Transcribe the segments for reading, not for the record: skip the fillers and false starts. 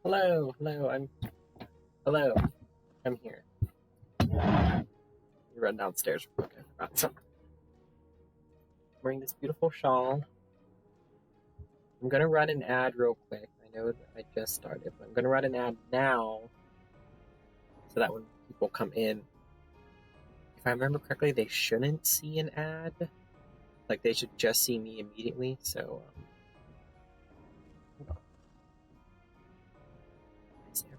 Hello, hello, I'm here. You run downstairs real quick. I forgot something. I'm wearing this beautiful shawl. I'm gonna run an ad real quick. I know that I just started, but I'm gonna run an ad now so that when people come in, if I remember correctly, they shouldn't see an ad. Like they should just see me immediately. So, hold on. Is there-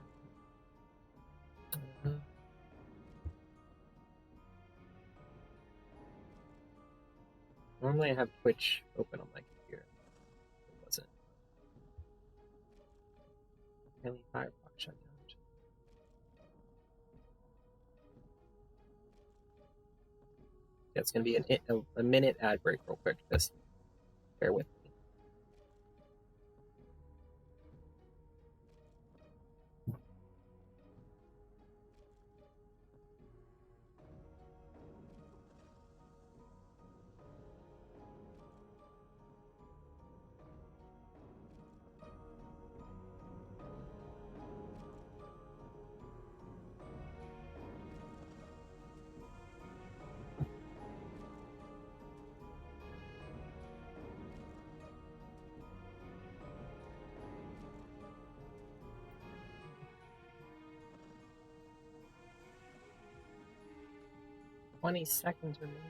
Normally I have Twitch open on my computer. It wasn't. Apparently Firefox shut down. Yeah, it's gonna be a minute ad break real quick. Just bear with me. 20 seconds remaining.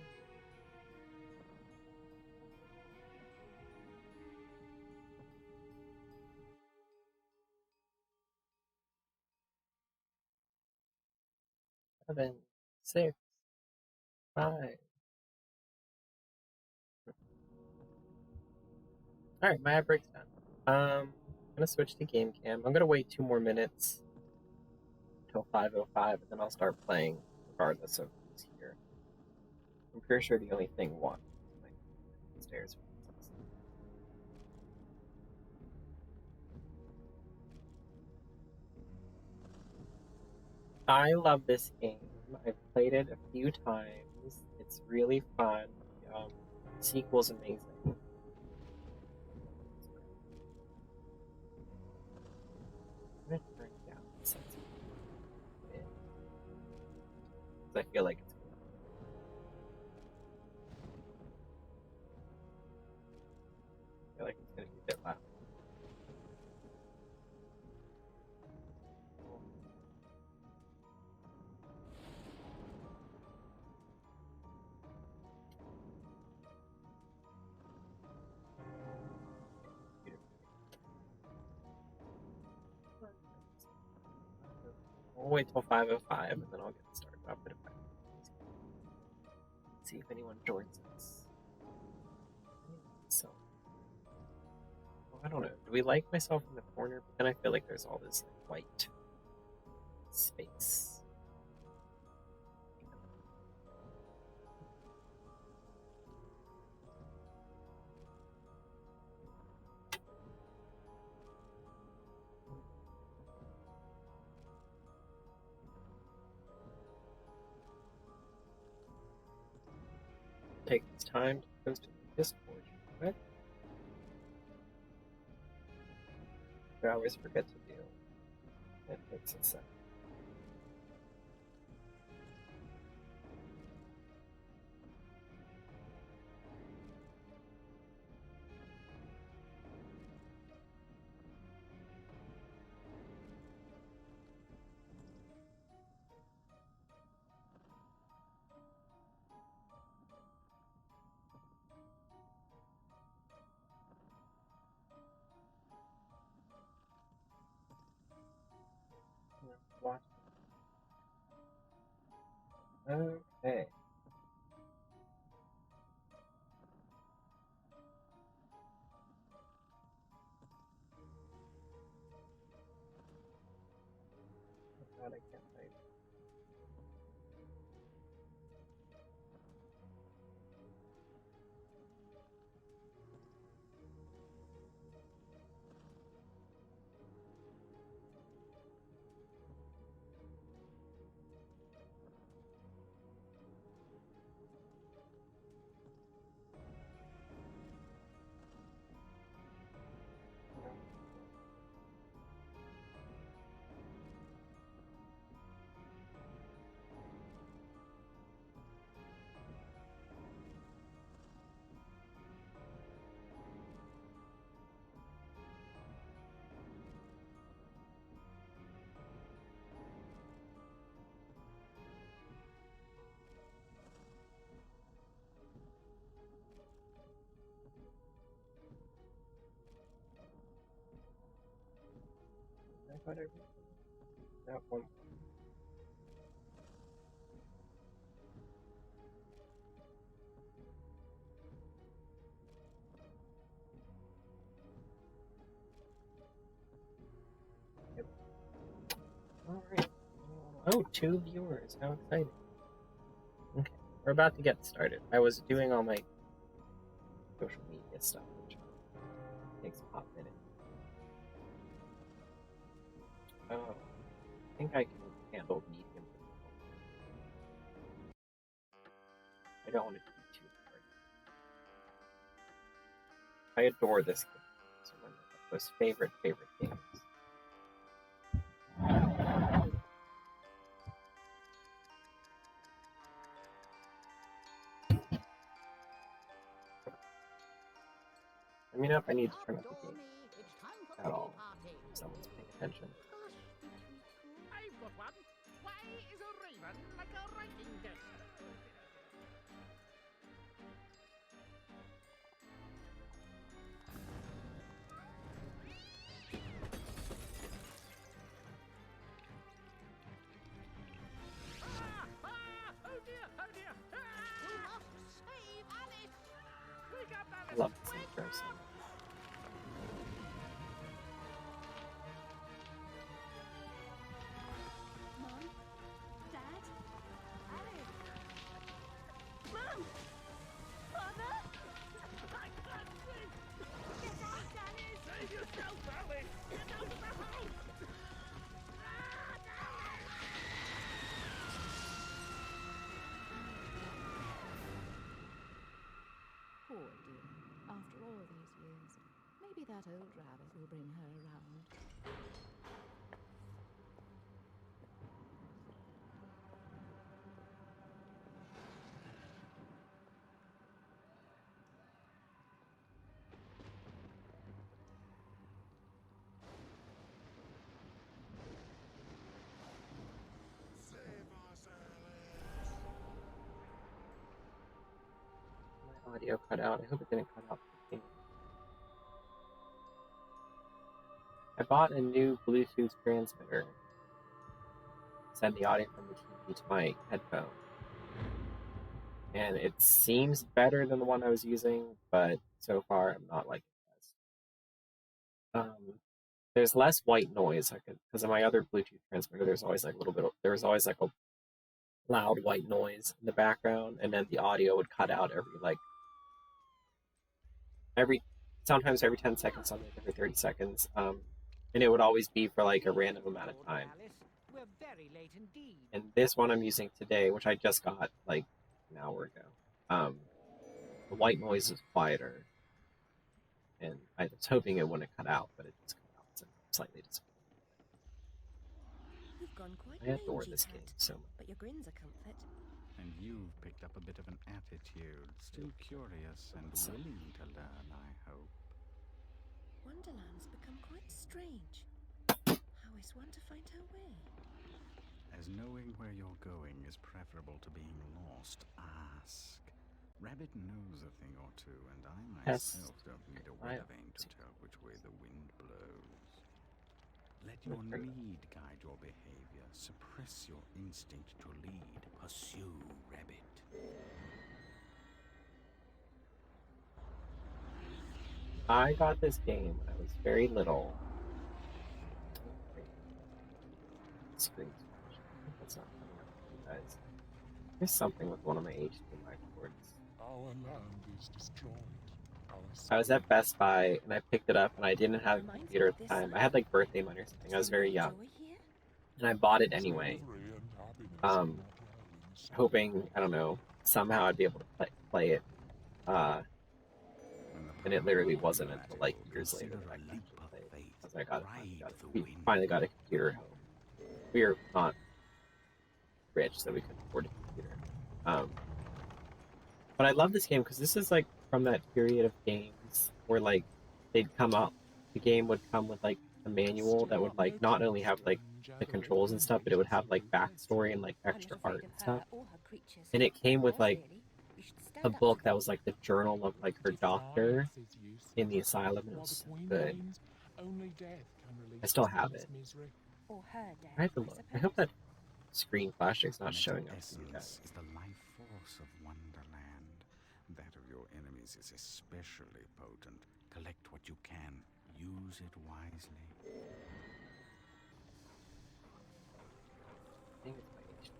Seven, six, five. Alright, my ad break's done. I'm gonna switch to game cam. I'm gonna wait 2 more minutes until 5:05, and then I'll start playing regardless of who's here. I'm pretty sure the only thing one like downstairs. I love this game. I've played it a few times. It's really fun. Um, the sequel's amazing. I'm gonna turn down the sensitivity a bit because I feel like it's gonna be a bit loud. We'll wait till 5:05 and then I'll get started. I'll put it back. See if anyone joins us. So, well, I don't know. Do we like myself in the corner? But then I feel like there's all this like, white space. Take this time to post in the Discord. Right? I always forget to do. It takes a second. Watch. Okay. Oh God, I can't type. cut everything. That one. Yep. Alright. Oh, 2 viewers. How exciting. Okay, we're about to get started. I was doing all my social media stuff, which takes a hot minute. Oh, I think I can handle medium. I don't want it to be too hard. I adore this game. It's one of my most favorite games. Let me know if I need to turn up the game at all. If someone's paying attention. I've got one. Why is a raven like a writing desk? Oh dear, oh dear. We must save Alice. Wake up, I Alice. love this intro song. Mom? Dad? Alice? Mom? Father? I can't see. Get out, Alice! Save yourself, Alice. Get out of the house. Poor dear. After all these years, maybe that old rabbit will bring her around. My audio cut out. I hope it didn't cut out the game. I bought a new Bluetooth transmitter. Send the audio from the TV to my headphone. And it seems better than the one I was using, but so far I'm not liking it. There's less white noise. Because in my other Bluetooth transmitter, there's always like a loud white noise in the background, and then the audio would cut out sometimes every 10 seconds, sometimes every 30 seconds. And it would always be for like a random amount of time. Alice, we're very late indeed. And this one I'm using today, which I just got like an hour ago, the white noise is quieter. And I was hoping it wouldn't cut out, but it just cut out, so I'm slightly disappointed. You've gone quite I adore mangy, this Tad, game so much. but your grin's a comfort. And you've picked up a bit of an attitude. Still curious and willing to learn, I hope. Wonderland's become quite strange. How is one to find her way? As knowing where you're going is preferable to being lost, ask. Rabbit knows a thing or two, and I myself don't need a weather vane to tell which way the wind blows. Let your need guide your behavior. Suppress your instinct to lead. Pursue, Rabbit. I got this game when I was very little. Screen smash. That's not coming up for you guys. There's something with one of my HDMI cords. Our land is destroyed. I was at Best Buy and I picked it up and I didn't have a computer at the time. I had like birthday money or something. I was very young. And I bought it anyway. Hoping, I don't know, somehow I'd be able to play it. And it literally wasn't until like years later that I could actually play it. Because we finally got a computer at home. We were not rich, so we couldn't afford a computer. But I love this game because this is like from that period of games where like they'd come out, the game would come with like a manual that would like not only have like the controls and stuff, but it would have like backstory and like extra art and stuff. And it came with like a book that was like the journal of like her doctor in the asylum. It was so good. I still have it. Misery. Or her death, I have to look. I hope that screen flashing's not showing up to you guys. Essence is the life force of Wonderland. That of your enemies is especially potent. Collect what you can. Use it wisely. I think it's my HD,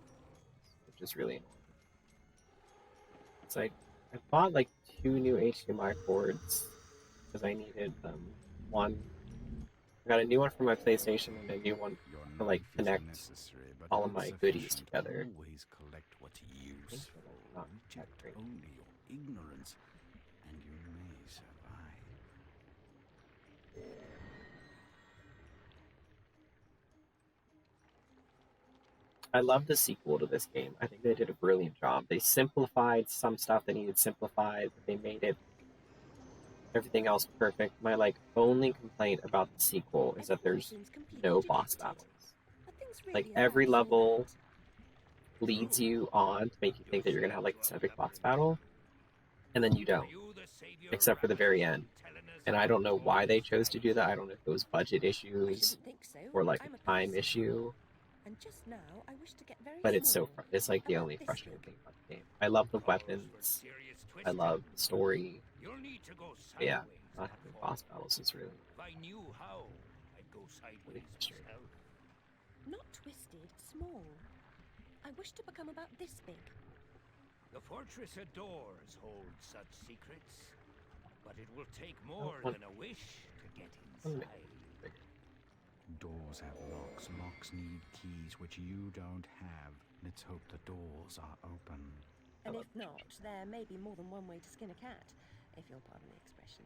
which is really annoying. It's like I bought like 2 new HDMI cords because I needed one. I got a new one for my PlayStation and a new one Your to like knife is connect necessary, but all of my goodies insufficient. together. Always collect what's Things useful. are, like, not that Reject great. only your ignorance, and you may survive. I love the sequel to this game. I think they did a brilliant job. They simplified some stuff that needed simplified, but they made it everything else perfect. My like only complaint about the sequel is that Everything there's seems completely no boss dejected. battles. Are things Like really as every bad as all level that? leads you on to make you think that you're gonna have like this epic boss battle, and then you don't, except for the very end. And I don't know why they chose to do that. I don't know if it was budget I issues shouldn't think so. or like I'm a time person. issue, And just now, I wish to get very but it's so small. it's like the About only this frustrating big. thing about the game. I love the weapons. I love the story. You'll need to go But yeah, sideways. not having boss battles is really If I knew how, I'd go sideways frustrating. myself. Not twisted, small. I wish to become about this big. The fortress adores hold such secrets, but it will take more Oh, than a wish to get Let me inside. make it bigger. Doors have locks. Locks need keys, which you don't have. Let's hope the doors are open. And love if not, there may be more than one way to skin a cat, if you'll pardon the expression.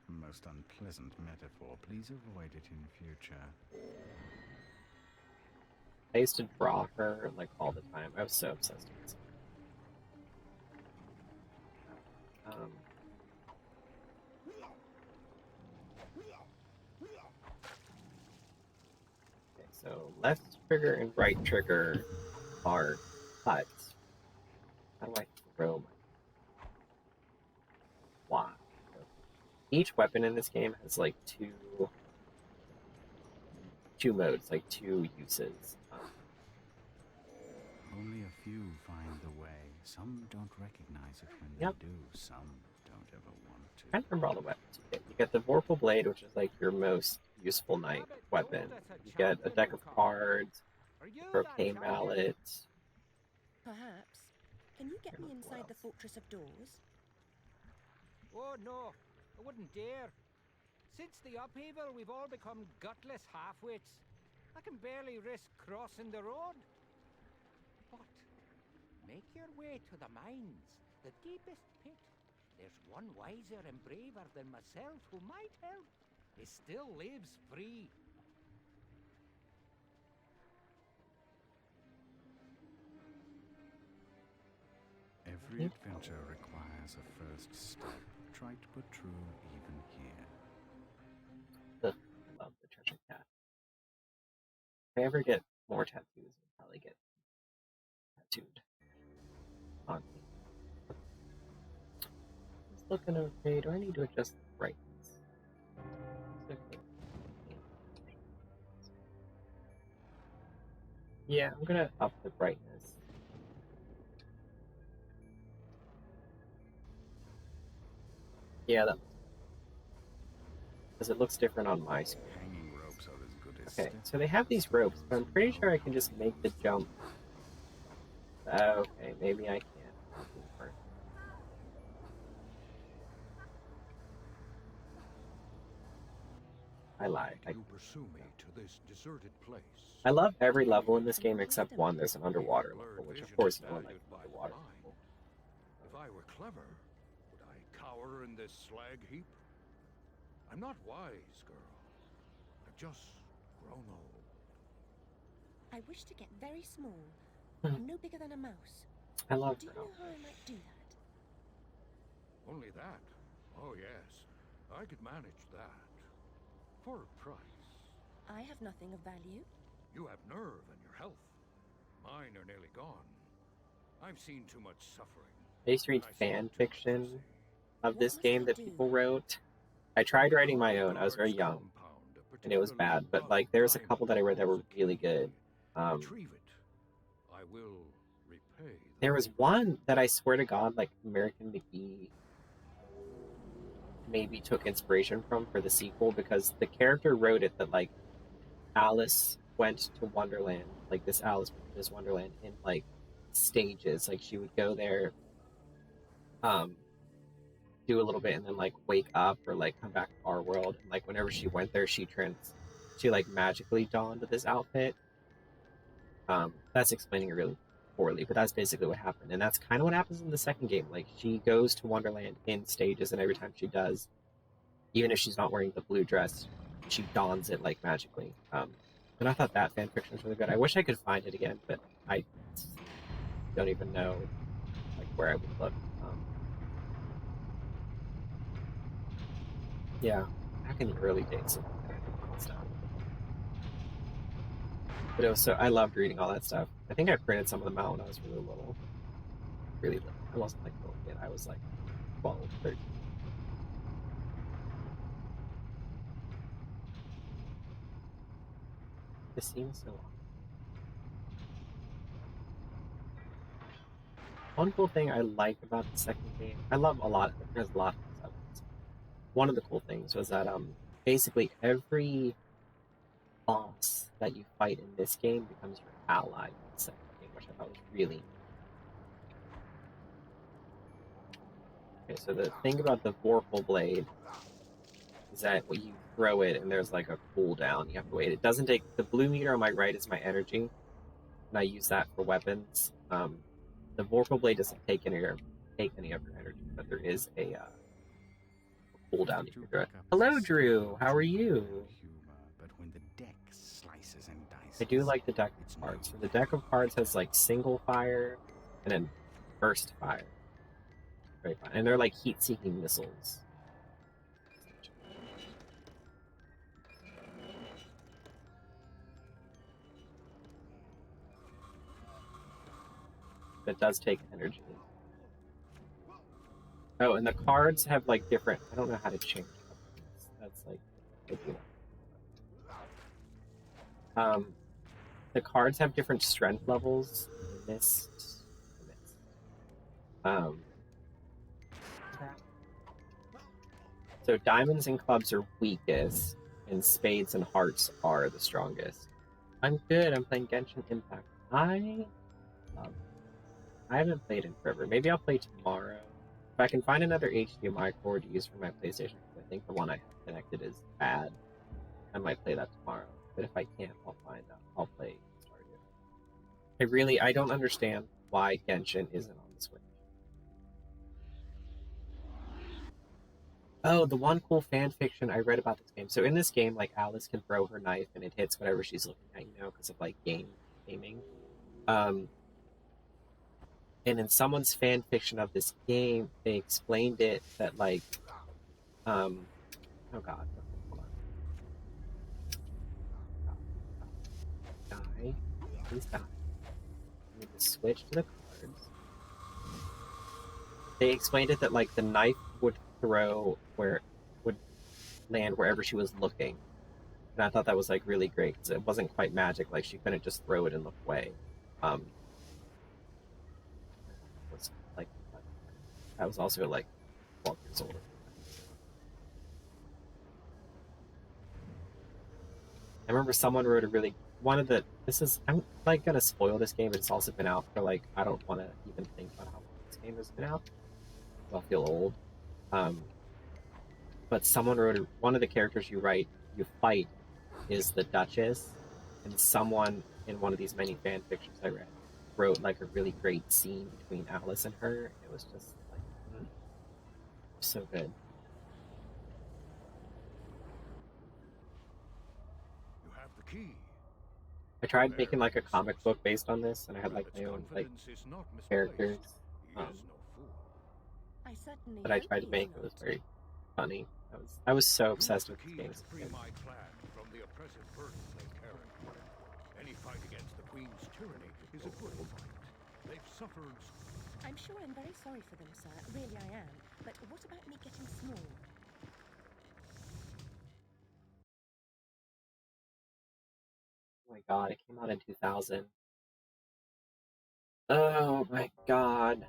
Most unpleasant metaphor. Please avoid it in future. I used to draw her like all the time. I was so obsessed with this. Okay, so left trigger and right trigger are cut. How do I throw my why? Each weapon in this game has like two modes, like 2 uses. Only a few find the way. Some don't recognize it when Yep. they do. Some don't ever want to. I can't remember all the weapons you get. You get the Vorpal Blade, which is like your most useful knight weapon. You get a deck of cards, Are you Mcgee that Alice. Perhaps. Can you get me inside the Fortress of Doors? Oh no, I wouldn't dare. Since the upheaval, we've all become gutless half-wits. I can barely risk crossing the road. But make your way to the mines, the deepest pit. There's one wiser and braver than myself who might help. He still lives free. Every adventure requires a first step. Trite but true even here. Ugh, I love the treasure cat. If I ever get more tattoos, I'll probably get tattooed on me. It's looking okay. Do I need to adjust the brightness? Okay. Yeah, I'm gonna up the brightness. Yeah, that because it looks different on my screen. Hanging ropes are as good as Okay, steps. so they have these ropes, but I'm pretty sure I can just make the jump. Okay, maybe I can't. I lied. You pursue me to this deserted place. I love every level in this game except one. There's an underwater level, which of course no one likes underwater level. If I were clever, would I cower in this slag heap? I'm not wise, girl. I've just grown old. I wish to get very small, Hmm. no bigger than a mouse. I love Do you her. know how I might do that? Only that? Oh, yes. I could manage that. For a price. I have nothing of value. You have nerve and your health. Mine are nearly gone. I've seen too much suffering. I used to read I saw fan too much to fiction see. of What this must game I that do? people wrote. I tried writing my own. I was very Guard's young. compound and it was bad. But like, there's a couple that I read that were really good. Retrieve it. I will repay. There was one that I swear to God, like American McGee maybe took inspiration from for the sequel, because the character wrote it that like Alice went to Wonderland, like this Alice went to this Wonderland in like stages. Like she would go there, do a little bit, and then like wake up or like come back to our world. And like whenever she went there, she like magically donned this outfit. That's explaining it really poorly, but that's basically what happened, and that's kind of what happens in the second game. Like she goes to Wonderland in stages, and every time she does, even if she's not wearing the blue dress, she dons it like magically. And I thought that fan fiction was really good. I wish I could find it again, but I don't even know like where I would look. Yeah, back in the early days of stuff. But it was so I loved reading all that stuff. I think I printed some of them out when I was really little. Really little. I wasn't like a little kid. I was like, I don't know, 12, 13. This seems so long. One cool thing I like about the second game, I love a lot of it. There's a lot of stuff. One of the cool things was that basically every boss that you fight in this game becomes your ally in the second game, which I thought was really neat. Okay, so the thing about the Vorpal Blade is that when you throw it and there's like a cooldown, you have to wait. It doesn't take the blue meter on my right is my energy, and I use that for weapons. The Vorpal Blade doesn't take any of your energy, but there is a cooldown you can throw it. Hello, Drew. How are you? But when the deck slices and dices, I do like the deck of cards. So the deck of cards has like single fire and then burst fire. Very fun. And they're like heat-seeking missiles. That does take energy. Oh, and the cards have like different. I don't know how to change weapons. That's like. The cards have different strength levels. Mist. So diamonds and clubs are weakest, and spades and hearts are the strongest. I'm good. I'm playing Genshin Impact. I haven't played in forever. Maybe I'll play tomorrow. If I can find another HDMI cord to use for my PlayStation, because I think the one I have connected is bad, I might play that tomorrow. But if I can't, I'll play Stardew. I don't understand why Genshin isn't on the Switch. Oh, the one cool fan fiction I read about this game. So in this game, like Alice can throw her knife and it hits whatever she's looking at, because of like gaming. And in someone's fan fiction of this game, they explained it that like, oh god, hold on, die, please die. I need to switch to the cards. They explained it that like the knife would land wherever she was looking, and I thought that was like really great because it wasn't quite magic. Like she couldn't just throw it and look away. Was like I was also like 12 years old. I remember someone wrote I'm like gonna spoil this game, but it's also been out for like I don't want to even think about how long this game has been out. I'll feel old. But someone wrote one of the characters you fight is the Duchess, and someone in one of these many fan fictions I read wrote like a really great scene between Alice and her. It was just like so good. You have the key. I tried making like a comic book based on this, and I had like my own like characters. But I tried to make it was very funny. I was so obsessed with this game. Free my clan from the oppressive burden they carry. Any fight against the Queen's tyranny is a good fight. They've suffered. I'm sure I'm very sorry for them, sir. Really, I am. But what about me getting small? god, it came out in 2000. Oh my god.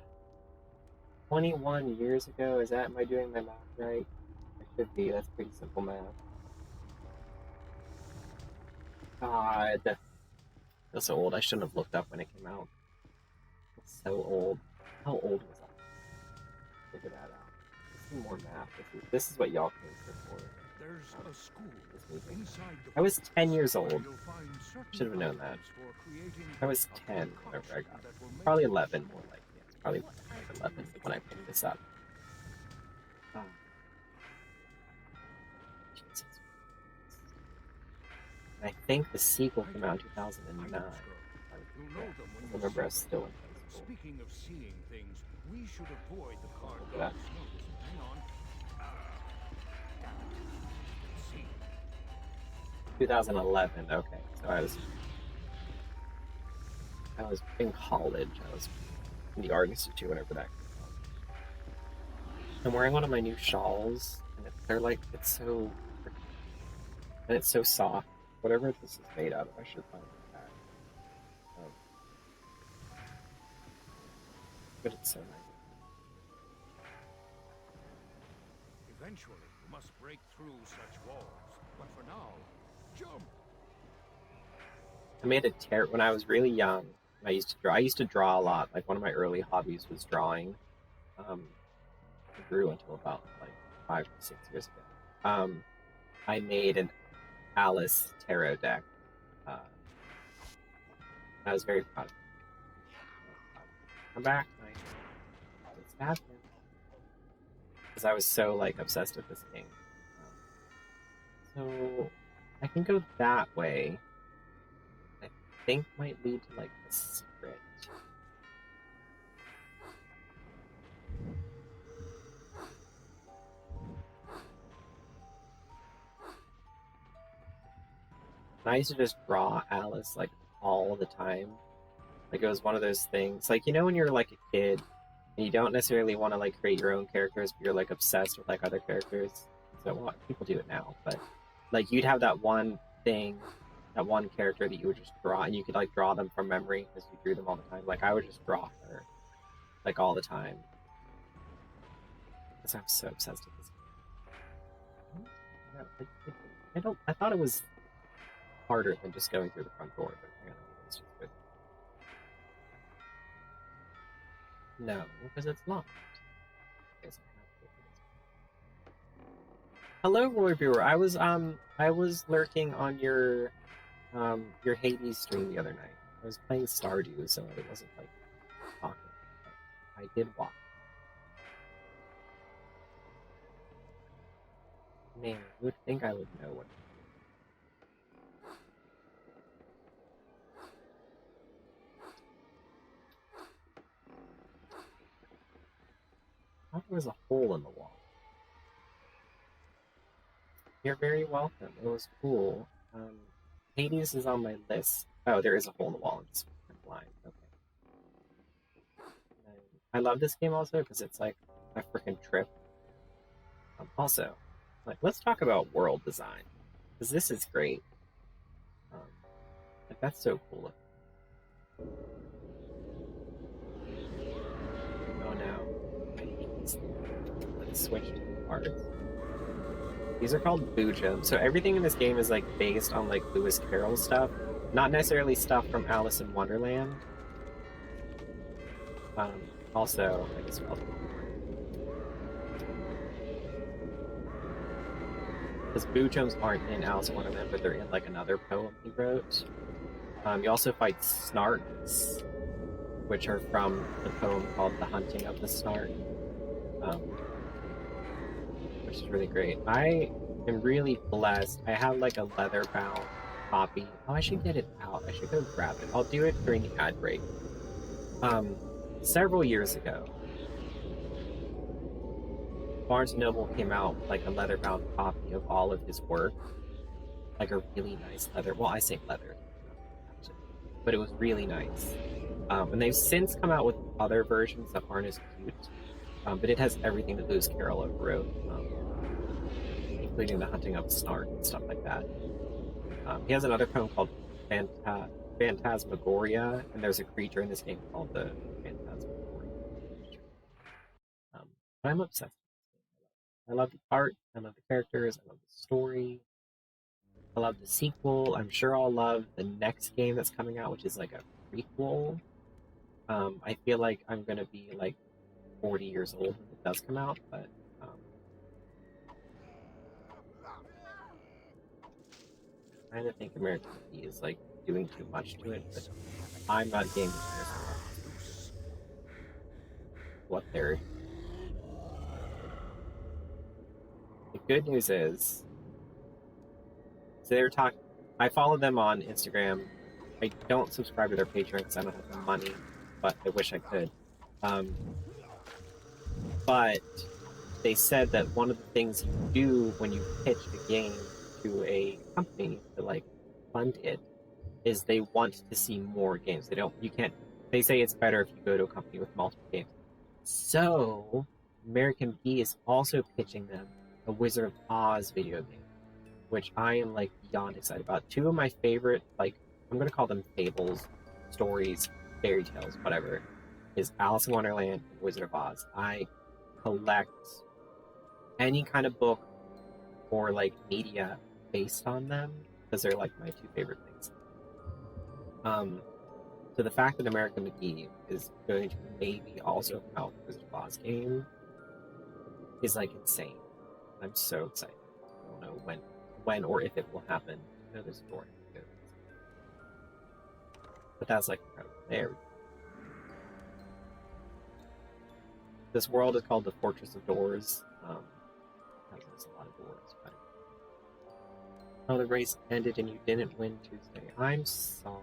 21 years ago? Is that, am I doing my math right? I should be, that's pretty simple math. God. That's so old, I shouldn't have looked up when it came out. It's so old. How old was I? Figure that out. Let's do more math. This is what y'all came here for. There's a school inside the I was 10 years where old. you'll find certain Should have known that. items for creating I was a 10 whenever I concoction got it. that will make Probably you 11 more likely. It's probably What like items 11 when I picked this up. Oh. Jesus. And I think the sequel came out in 2009. items, girl. You'll know them when I you remember I see was still in high school. Speaking of seeing things, we should avoid the card Look at that. gods notice. Hang on. See. 2011, okay. So I was in college. I was in the Art Institute whenever that came out. I'm wearing one of my new shawls, and they're like, it's so, and it's so soft. Whatever this is made out of, I should find it back. But it's so nice. Eventually, you must break through such walls. But for now, jump. I made a when I was really young. I used to draw. I used to draw a lot. Like one of my early hobbies was drawing. It grew until about like 5 to 6 years ago. I made an Alice tarot deck. I was very proud of it. Come back, Mike. What's happening? Because I was so like obsessed with this thing. So I can go that way. I think might lead to like a secret. And I used to just draw Alice like all the time. Like it was one of those things. Like, you know when you're like a kid and you don't necessarily want to like create your own characters, but you're like obsessed with like other characters. So well, people do it now, but like you'd have that one thing, that one character that you would just draw, and you could like draw them from memory because you drew them all the time. Like I would just draw her like all the time because I'm so obsessed with this game. I thought it was harder than just going through the front door, but apparently it's just good. No, because it's locked. Hello, Roy Brewer. I was lurking on your Hades stream the other night. I was playing Stardew, so it wasn't like talking. But I did watch. Man, you would think I would know what. I thought there was a hole in the wall. You're very welcome. It was cool. Hades is on my list. Oh, there is a hole in the wall. It's blind. Okay. And I love this game also because it's like a freaking trip. Also, like, let's talk about world design because this is great. Like that's so cool. Oh no! I hate this thing. Let's switch to parts. These are called Boojum. So everything in this game is like based on like Lewis Carroll stuff, not necessarily stuff from Alice in Wonderland. Also, I guess called because Boojums aren't in Alice in Wonderland, but they're in like another poem he wrote. You also fight Snarks, which are from the poem called "The Hunting of the Snark." Which is really great. I am really blessed. I have like a leather-bound copy. Oh, I should get it out. I should go grab it. I'll do it during the ad break. Several years ago, Barnes & Noble came out with like a leather-bound copy of all of his work. Like a really nice leather. Well, I say leather, but it was really nice. And they've since come out with other versions that aren't as cute. But it has everything that Lewis Carroll wrote, including The Hunting of the Snark and stuff like that. He has another poem called Phantasmagoria, and there's a creature in this game called the Phantasmagoria creature. But I'm obsessed with this game. I love the art, I love the characters, I love the story, I love the sequel. I'm sure I'll love the next game that's coming out, which is like a prequel. I feel like I'm gonna be like 40 years old when it does come out, but I kind of think American P is like doing too much to it, but I'm not a game designer, so I'm not speak what they're. The good news is, so they were talking. I follow them on Instagram. I don't subscribe to their Patreon because I don't have the money, but I wish I could. But they said that one of the things you do when you pitch a game to a company to like fund it is they want to see more games. They say it's better if you go to a company with multiple games. So American P is also pitching them a Wizard of Oz video game, which I am like beyond excited about. Two of my favorite, like, I'm gonna call them fables, stories, fairy tales, whatever, is Alice in Wonderland and Wizard of Oz. I collect any kind of book or like media based on them because they're like my two favorite things. So the fact that American Mcgee is going to maybe also come out with Wizard of Oz game is like insane. I'm so excited. I don't know when or if it will happen. I know there's a door. But that's like incredible. There we go. This world is called the Fortress of Doors. There's a lot of doors, but oh, the race ended and you didn't win Tuesday. I'm sorry.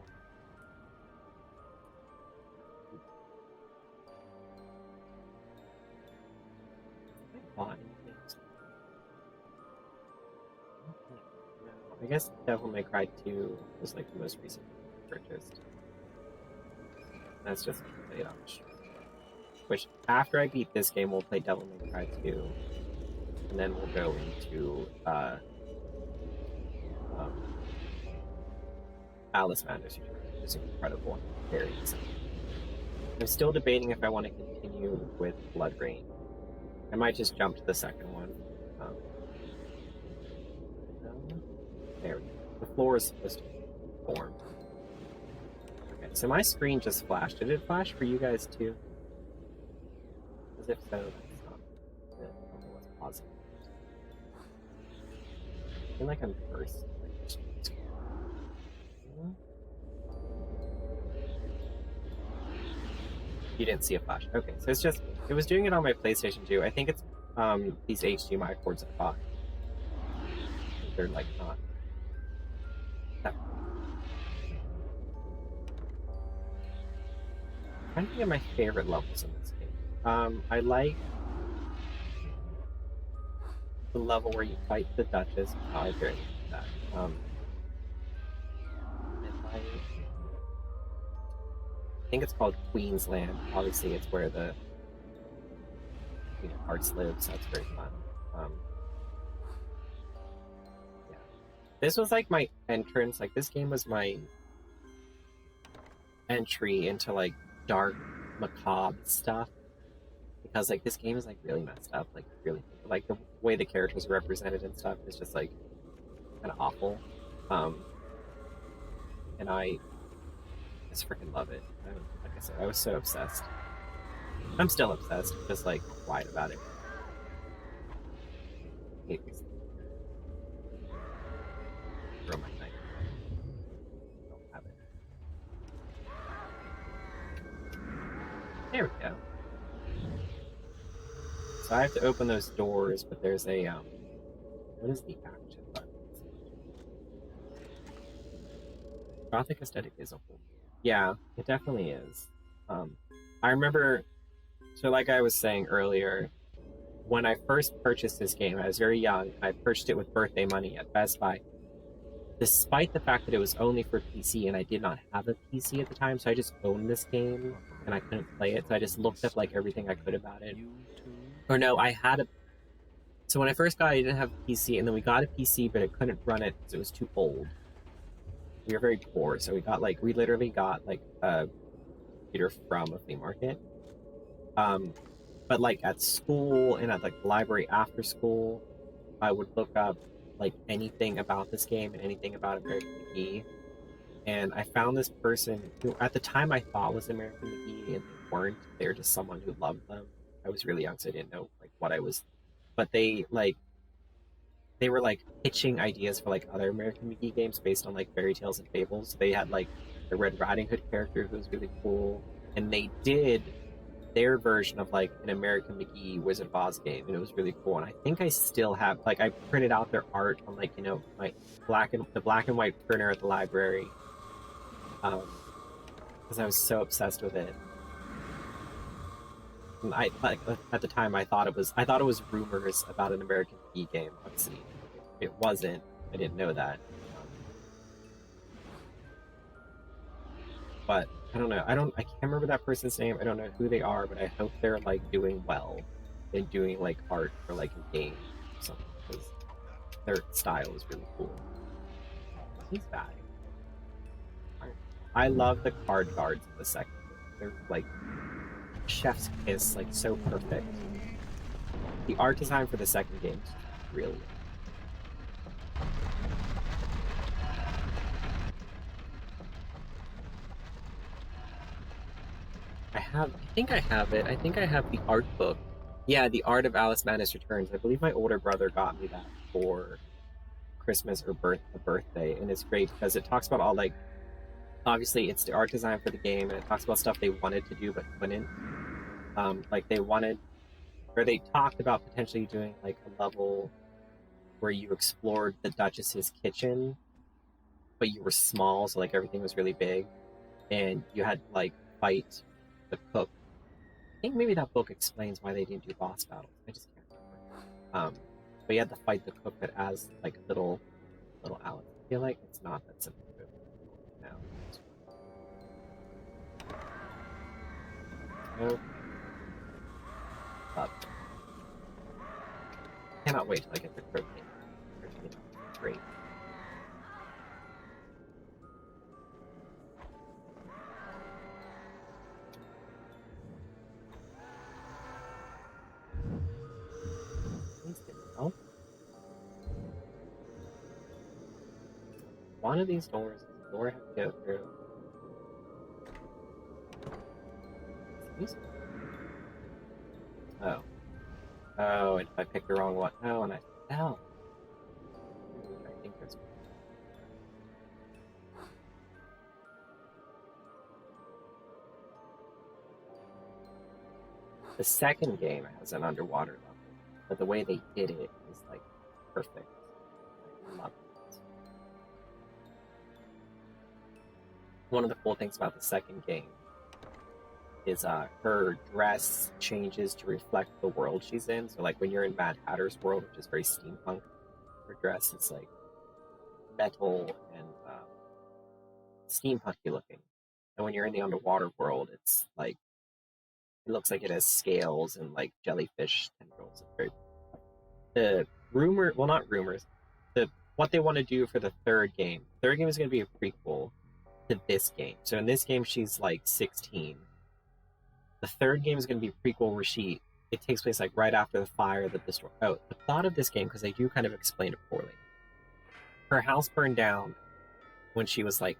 I guess Devil May Cry 2 was like the most recent purchased. That's just play it on the stream. Which, after I beat this game, we'll play Devil May Cry 2. And then we'll go into Alice Madness, which is incredible and very exciting. I'm still debating if I want to continue with Blood Rain. I might just jump to the second one. There we go. The floor is supposed to form. Okay, so my screen just flashed. Did it flash for you guys too? As if so, that's not good. Okay, let's pause it. I feel like I'm first. You didn't see a flash. Okay, so it's just, it was doing it on my PlayStation 2. I think it's these HDMI cords I bought. They're like not. I'm trying to think of my favorite levels in this game. I like the level where you fight the Duchess. Oh, I barely did that. I think it's called Queensland. Obviously, it's where the Queen of Hearts lives. So that's very fun. Yeah, this was like my entrance. Like this game was my entry into like dark, macabre stuff. Because like this game is like really messed up. Like really, like the way the characters are represented and stuff is just like kind of awful. And I just freaking love it. Like I said, I was so obsessed. I'm still obsessed, just like quiet about it. I hate these. Throw my knife. Don't have it. There we go. So I have to open those doors, but there's a what is the action button? Gothic aesthetic is a whole. Yeah, it definitely is. I remember, so like I was saying earlier, when I first purchased this game, I was very young. I purchased it with birthday money at Best Buy. Despite the fact that it was only for PC and I did not have a PC at the time, so I just owned this game and I couldn't play it, so I just looked up like everything I could about it. Or no, I had a. So when I first got it, I didn't have a PC, and then we got a PC, but it couldn't run it because it was too old. we were very poor, so we literally got like a computer from a flea market. But like at school and at like the library after school, I would look up like anything about this game and anything about American McGee. And I found this person who at the time I thought was American McGee, and they weren't. They were just someone who loved them. I was really young, so I didn't know like what I was. But they were like pitching ideas for like other American McGee games based on like fairy tales and fables. So they had like the Red Riding Hood character who was really cool, and they did their version of like an American McGee Wizard of Oz game, and it was really cool. And I think I still have like I printed out their art on like my black and white printer at the library, because I was so obsessed with it. And I like at the time I thought it was rumors about an American McGee game. Obviously, it wasn't. I didn't know that. But I don't know. I can't remember that person's name. I don't know who they are, but I hope they're like doing well and doing like art for like a game or something, because their style is really cool. He's bad. I love the card guards in the second game. They're like chef's kiss, like so perfect. The art design for the second game is brilliant. I think I have it. I think I have the art book. Yeah, The Art of Alice Madness Returns. I believe my older brother got me that for Christmas or a birthday, and it's great because it talks about all like, obviously it's the art design for the game, and it talks about stuff they wanted to do but couldn't. Like they talked about potentially doing like a level where you explored the Duchess's kitchen, but you were small, so like everything was really big, and you had to like fight the cook. I think maybe that book explains why they didn't do boss battles. I just can't remember. But you had to fight the cook, but as like little Alice. I feel like it's not that simple. Now. Nope. Up. Cannot wait till I get the croquet. Great. Please get help. One of these doors is the door I have to go through. Excuse me. Oh. Oh, and if I picked the wrong one. Oh, and I fell. I think there's. The second game has an underwater level, but the way they did it is like perfect. I love it. One of the cool things about the second game is her dress changes to reflect the world she's in. So like when you're in Mad Hatter's world, which is very steampunk, her dress is like metal and steampunky looking. And when you're in the underwater world, it's like it looks like it has scales and like jellyfish tendrils. The rumor, well, not rumors, what they want to do for the third game. Third game is going to be a prequel to this game. So in this game, she's like 16. The third game is going to be a prequel where it takes place like right after the fire that destroyed. Oh, the plot of this game, because they do kind of explain it poorly. Her house burned down when she was like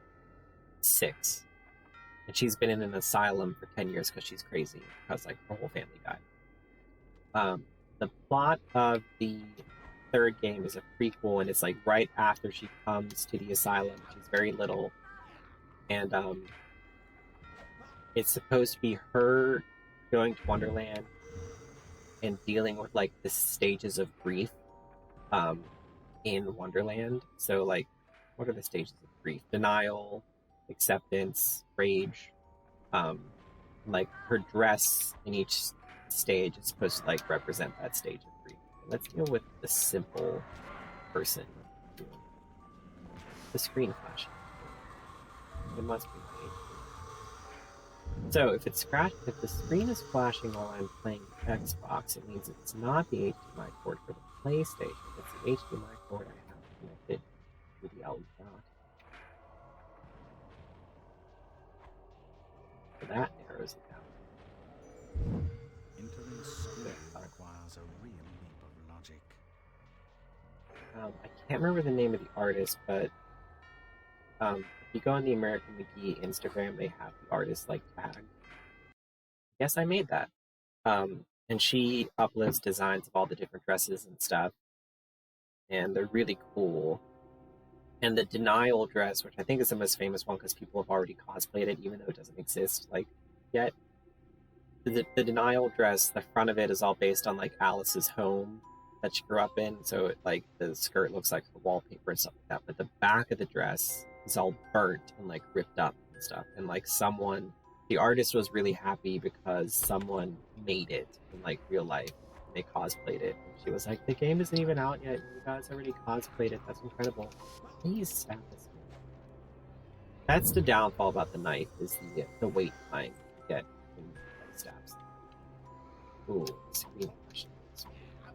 6, and she's been in an asylum for 10 years because she's crazy, because like her whole family died. The plot of the third game is a prequel, and it's like right after she comes to the asylum. She's very little, and it's supposed to be her going to Wonderland and dealing with like the stages of grief in Wonderland. So like, what are the stages of grief? Denial, acceptance, rage. Like her dress in each stage is supposed to like represent that stage of grief. Let's deal with the simple person. The screen flashing. It must be made. So if the screen is flashing while I'm playing Xbox, it means it's not the HDMI port for the PlayStation. It's the HDMI port I have connected to the LED dot. that narrows it down. Entering school requires a real leap of logic. I can't remember the name of the artist, but if you go on the American McGee Instagram, they have the artist like tag. Yes, I made that. And she uploads designs of all the different dresses and stuff, and they're really cool. And the Denial dress, which I think is the most famous one because people have already cosplayed it, even though it doesn't exist like yet. The Denial dress, the front of it is all based on like Alice's home that she grew up in, so it, like the skirt looks like the wallpaper and stuff like that. But the back of the dress is all burnt and like ripped up and stuff. And like the artist was really happy because someone made it in like real life. And they cosplayed it. And she was like, "The game isn't even out yet. You guys already cosplayed it. That's incredible." Please stab this man. That's the downfall about the knife is the wait time you get when it stabs. Ooh, screen flashing.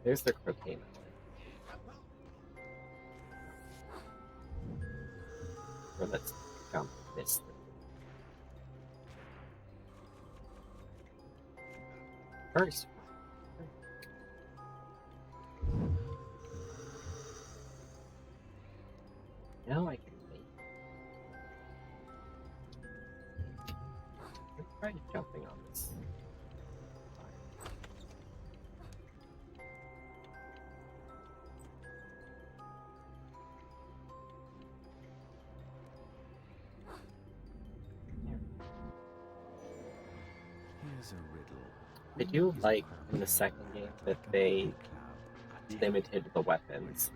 There's the croquet mallet. Or let's jump this thing. First. Now I can make. I'm trying jumping on this. Here's a riddle. I do like in the second game that they limited the weapons.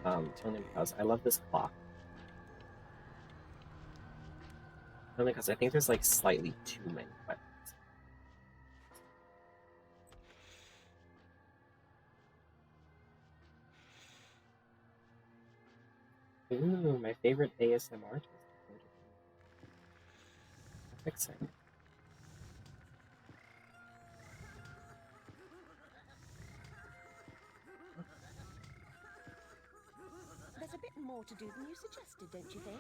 Only because I love this clock. Only because I think there's like slightly too many weapons. Ooh, my favorite ASMR artist. Exciting. There's a bit more to do than you suggested, don't you think?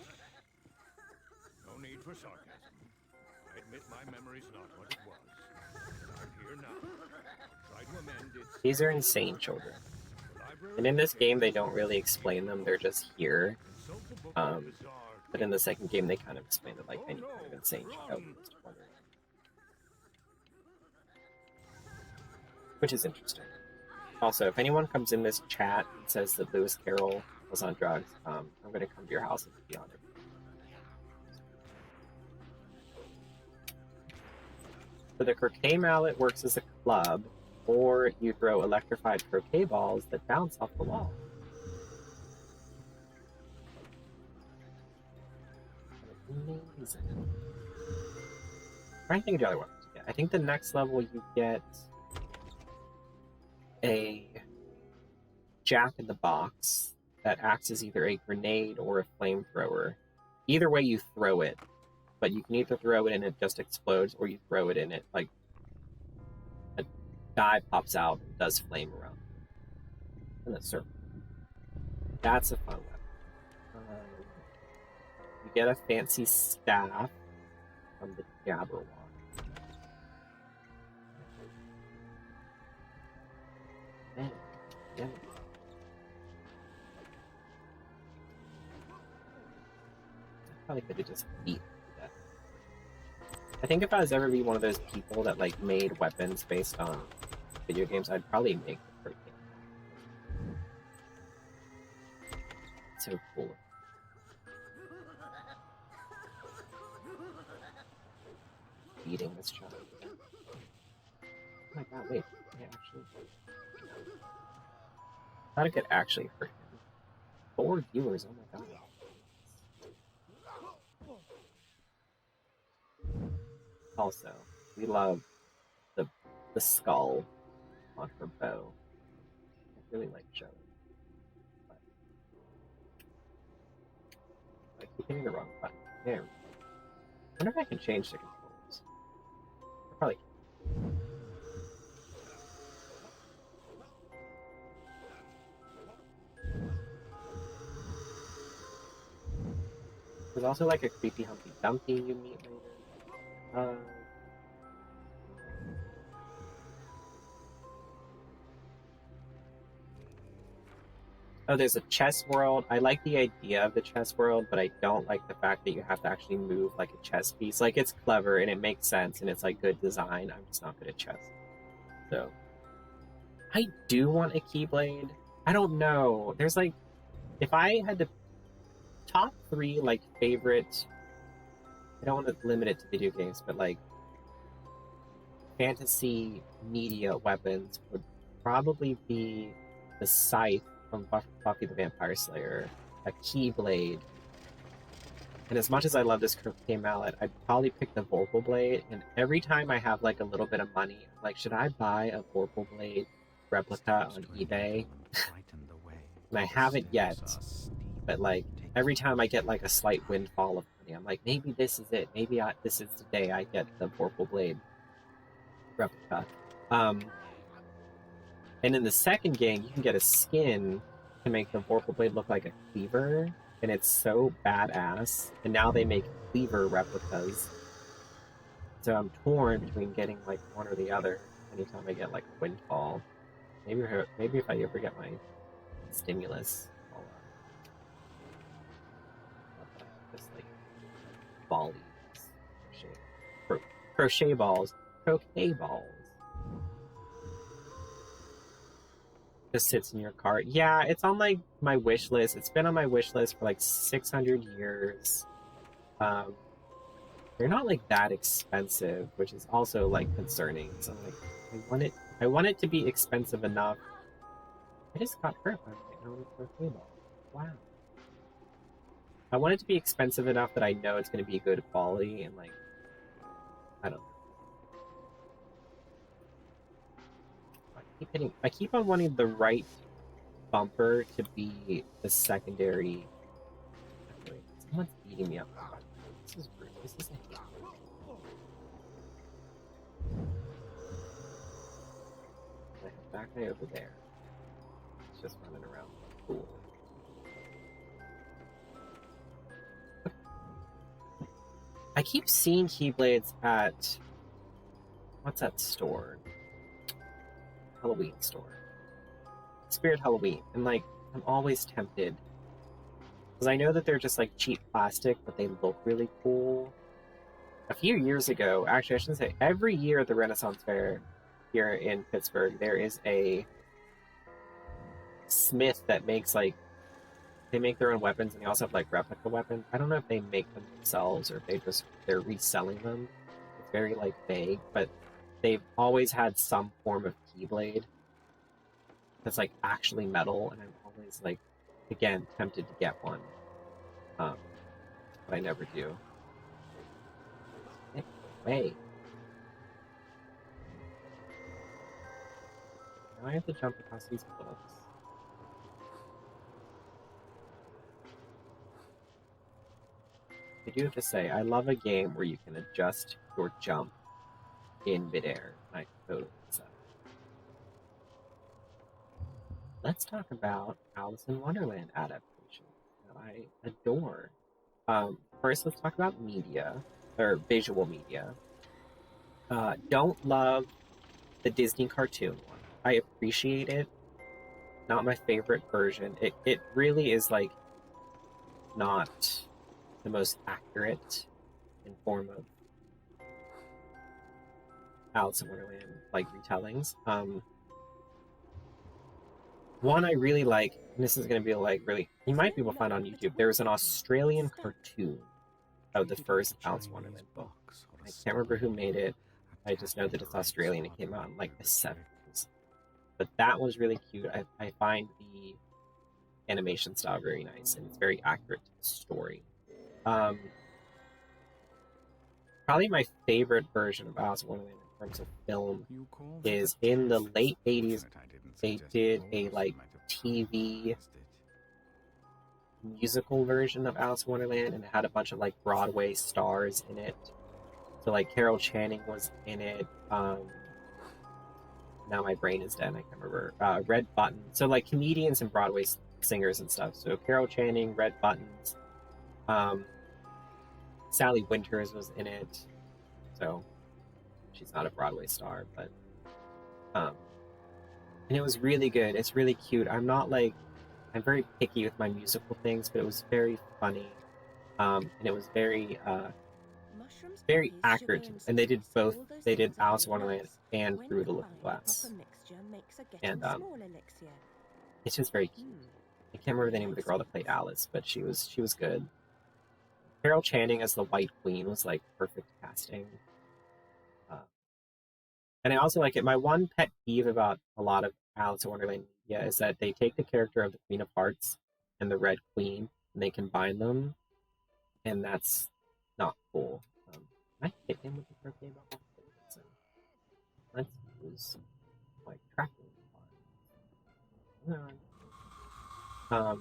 No need for sarcasm. I admit my memory's not what it was. But I'm here now. I'll try to amend it. These are insane children. And in this game, they don't really explain them, they're just here. But in the second game, they kind of explain it like any kind of insane child. Which is interesting. Also, if anyone comes in this chat and says that Lewis Carroll was on drugs, I'm going to come to your house and be on it. So the croquet mallet works as a club, or you throw electrified croquet balls that bounce off the wall. Amazing. I'm trying to think of the other ones. Yeah, I think the next level you get a jack-in-the-box that acts as either a grenade or a flamethrower. Either way you throw it, but you can either throw it and it just explodes, or you throw it and it, like, a guy pops out and does flame around. In a circle. That's a fun weapon. You get a fancy staff from the Jabberwock. Man, yeah. I probably could have just beat to death. I think if I was ever be one of those people that like made weapons based on video games, I'd probably make the first game. So cool. Beating this child. Oh my god, wait. I actually... I thought it could actually hurt him. 4 viewers, oh my god. Also, we love the skull on her bow. I really like showing. But I keep hitting the wrong button. There we go. I wonder if I can change the controls. I probably can. There's also like a creepy Humpty Dumpty you meet later. Oh, there's a chess world. I like the idea of the chess world, but I don't like the fact that you have to actually move like a chess piece. Like, it's clever and it makes sense and it's like good design. I'm just not good at chess. So I do want a Keyblade. I don't know. There's like, if I had to top 3 like favorite, I don't want to limit it to video games, but like fantasy media weapons would probably be the scythe from Buffy the Vampire Slayer, a Keyblade, and as much as I love this croquet mallet, I'd probably pick the Vorpal Blade. And every time I have like a little bit of money, I'm like, should I buy a Vorpal Blade replica on eBay? And I haven't yet, but like every time I get like a slight windfall of money, I'm like, maybe this is it. Maybe this is the day I get the Vorpal Blade replica. And in the second game, you can get a skin to make the Vorpal Blade look like a cleaver, and it's so badass. And now they make cleaver replicas. So I'm torn between getting like one or the other anytime I get like a windfall. Maybe if I ever get my stimulus, I'll just like volleys, crochet balls, croquet balls. Just sits in your cart. Yeah, it's on like my wish list. It's been on my wish list for like 600 years. They're not like that expensive, which is also like concerning. So like, I want it to be expensive enough. I just got hurt by my own croquet ball. Wow. I want it to be expensive enough that I know it's going to be good quality and like, I don't know. I keep on wanting the right bumper to be the secondary. Wait, someone's beating me up. This is rude. This is a hate. I have that guy over there. He's just running around. Cool. I keep seeing Keyblades at what's that store? Halloween store. Spirit Halloween. And like, I'm always tempted. Because I know that they're just like cheap plastic, but they look really cool. A few years ago, actually I shouldn't say, every year at the Renaissance Fair here in Pittsburgh, there is a smith that makes like, they make their own weapons and they also have like replica weapons. I don't know if they make them themselves or if they're reselling them. It's very like vague, but they've always had some form of Keyblade that's like actually metal, and I'm always like, again, tempted to get one, but I never do. Wait, now I have to jump across these books. I do have to say, I love a game where you can adjust your jump in midair. I totally accept. Let's talk about Alice in Wonderland adaptation that I adore. First, let's talk about media, or visual media. Don't love the Disney cartoon one. I appreciate it. Not my favorite version. It really is like not the most accurate in form of Alice in Wonderland like retellings. One I really like, and this is going to be like really, you might be able to find on YouTube. There's an Australian cartoon of the first Alice in Wonderland book. I can't remember who made it. I just know that it's Australian. It came out in like the 70s. But that was really cute. I find the animation style very nice, and it's very accurate to the story. Probably my favorite version of Alice in Wonderland in terms of film is in the late 80s. They did a like TV musical version of Alice in Wonderland, and it had a bunch of like Broadway stars in it. So like Carol Channing was in it. Now my brain is dead. I can't remember. Red Button. So like comedians and Broadway singers and stuff. So Carol Channing, Red Buttons. Sally Winters was in it. So she's not a Broadway star, but and it was really good. It's really cute. I'm not like I'm very picky with my musical things, but it was very funny. And it was very Mushrooms, very cookies, accurate. sugar, and And they did spice, both. all those They did things are Alice in very Wonderland nice. and When Through the Looking combined, a Glass. proper mixture makes a getting And small elixir. it's just very cute. I can't remember the name of the girl that played Alice, but she was good. Carol Channing as the White Queen was like perfect casting. And I also like it. My one pet peeve about a lot of Alice in Wonderland media is that they take the character of the Queen of Hearts and the Red Queen and they combine them, and that's not cool. Can I hit him with the birthday bubble? So let's use my tracking card.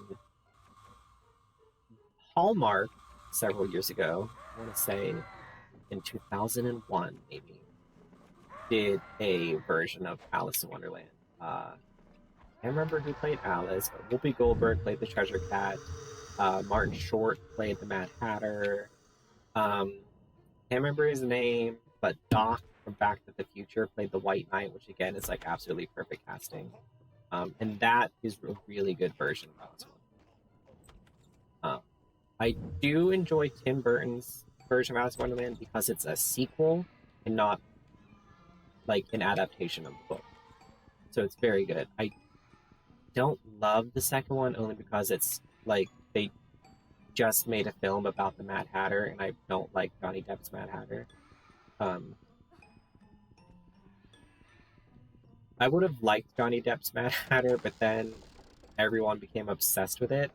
Hallmark several years ago, I want to say in 2001 maybe, did a version of Alice in Wonderland. I remember who played Alice, but Whoopi Goldberg played the Treasure Cat. Martin Short played the Mad Hatter. Can't remember his name, but Doc from Back to the Future played the White Knight, which again is like absolutely perfect casting. And that is a really good version of Alice in Wonderland. I do enjoy Tim Burton's version of Alice in Wonderland because it's a sequel and not like an adaptation of the book. So it's very good. I don't love the second one only because it's like they just made a film about the Mad Hatter, and I don't like Johnny Depp's Mad Hatter. I would have liked Johnny Depp's Mad Hatter, but then everyone became obsessed with it,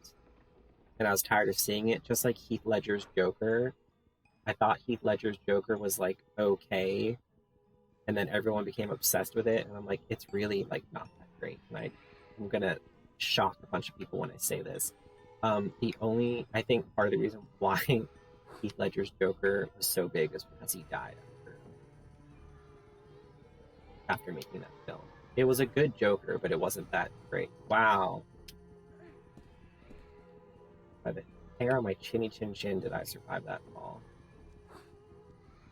and I was tired of seeing it. Just like Heath Ledger's Joker, I thought Heath Ledger's Joker was like okay, and then everyone became obsessed with it, and I'm like, it's really like not that great. And I'm gonna shock a bunch of people when I say this. I think part of the reason why Heath Ledger's Joker was so big is because he died after making that film. It was a good Joker, but it wasn't that great. Wow. By the hair on my chinny chin chin, did I survive that fall?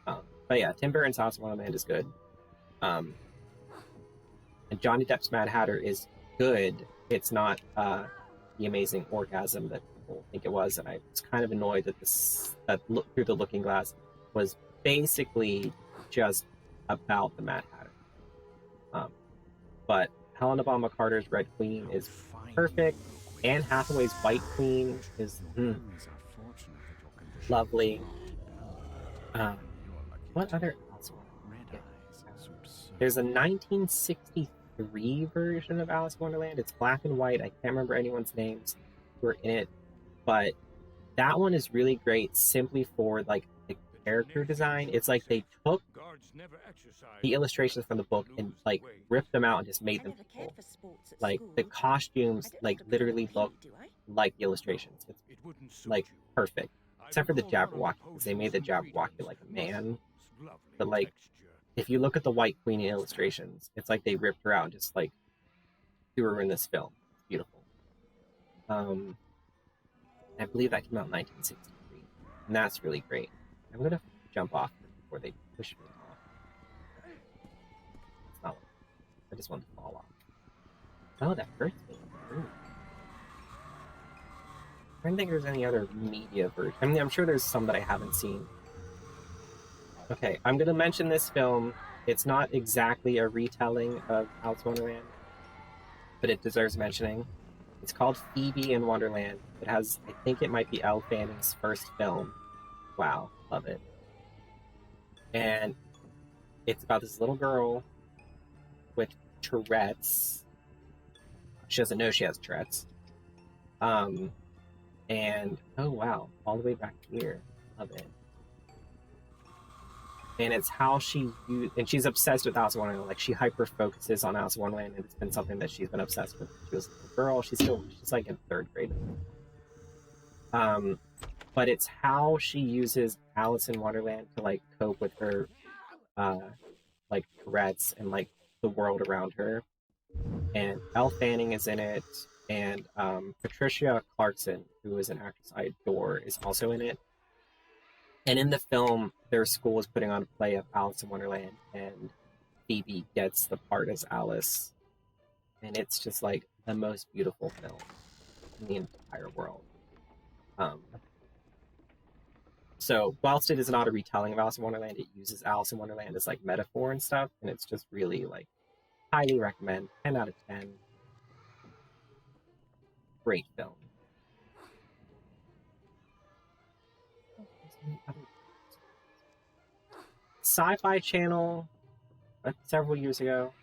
But yeah, Tim Burton's Alice in Wonderland is good. And Johnny Depp's Mad Hatter is good. It's not the amazing orgasm that people think it was, and I was kind of annoyed that Through the Looking Glass was basically just about the Mad Hatter. But Helena Bonham Carter's Red Queen is perfect. Anne Hathaway's White Queen is lovely. What other? There's a 1963 version of Alice in Wonderland. It's black and white. I can't remember anyone's names who are in it, but that one is really great simply for like the character design. It's like they took the illustrations from the book and like ripped them out and just made them people. Like the costumes like literally look like the illustrations. It's like perfect. Except for the Jabberwocky, because they made the Jabberwocky like a man. But like if you look at the White Queen illustrations, it's like they ripped her out and just like threw her in this film. It's beautiful. I believe that came out in 1963, and that's really great. I'm gonna jump off before they push me off. It's not. I just want to fall off. Oh, that hurts me. Ooh. I don't think there's any other media version. I mean, I'm sure there's some that I haven't seen. Okay, I'm gonna mention this film. It's not exactly a retelling of Alice in Wonderland, but it deserves mentioning. It's called Phoebe in Wonderland. It has, I think it might be Elle Fanning's first film. Wow, love it. And it's about this little girl with Tourette's. She doesn't know she has Tourette's. And oh wow, all the way back here. Love it. And it's how and she's obsessed with Alice in Wonderland. Like she hyper focuses on Alice in Wonderland, and it's been something that she's been obsessed with. She was a little girl. She's like in third grade. But it's how she uses Alice in Wonderland to like cope with her like Tourette's and like the world around her. And Elle Fanning is in it, and Patricia Clarkson, who is an actress I adore, is also in it. And in the film, their school is putting on a play of Alice in Wonderland, and Phoebe gets the part as Alice. And it's just like the most beautiful film. in the entire world. So whilst it is not a retelling of Alice in Wonderland, it uses Alice in Wonderland as like metaphor and stuff, and it's just really like highly recommend. 10 out of 10. Great film. Sci-Fi Channel several years ago,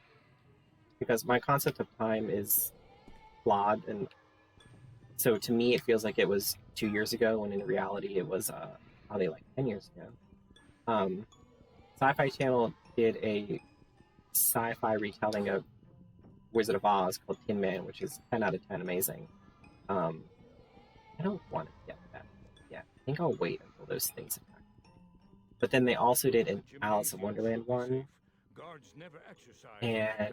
because my concept of time is flawed, and so to me it feels like it was 2 years ago, when in reality it was probably like 10 years ago. Sci-Fi Channel did a sci-fi retelling of Wizard of Oz called Tin Man, which is 10 out of 10 amazing. I don't want to get that yet. I think I'll wait until those things attack. But then they also did an Alice in Wonderland one, and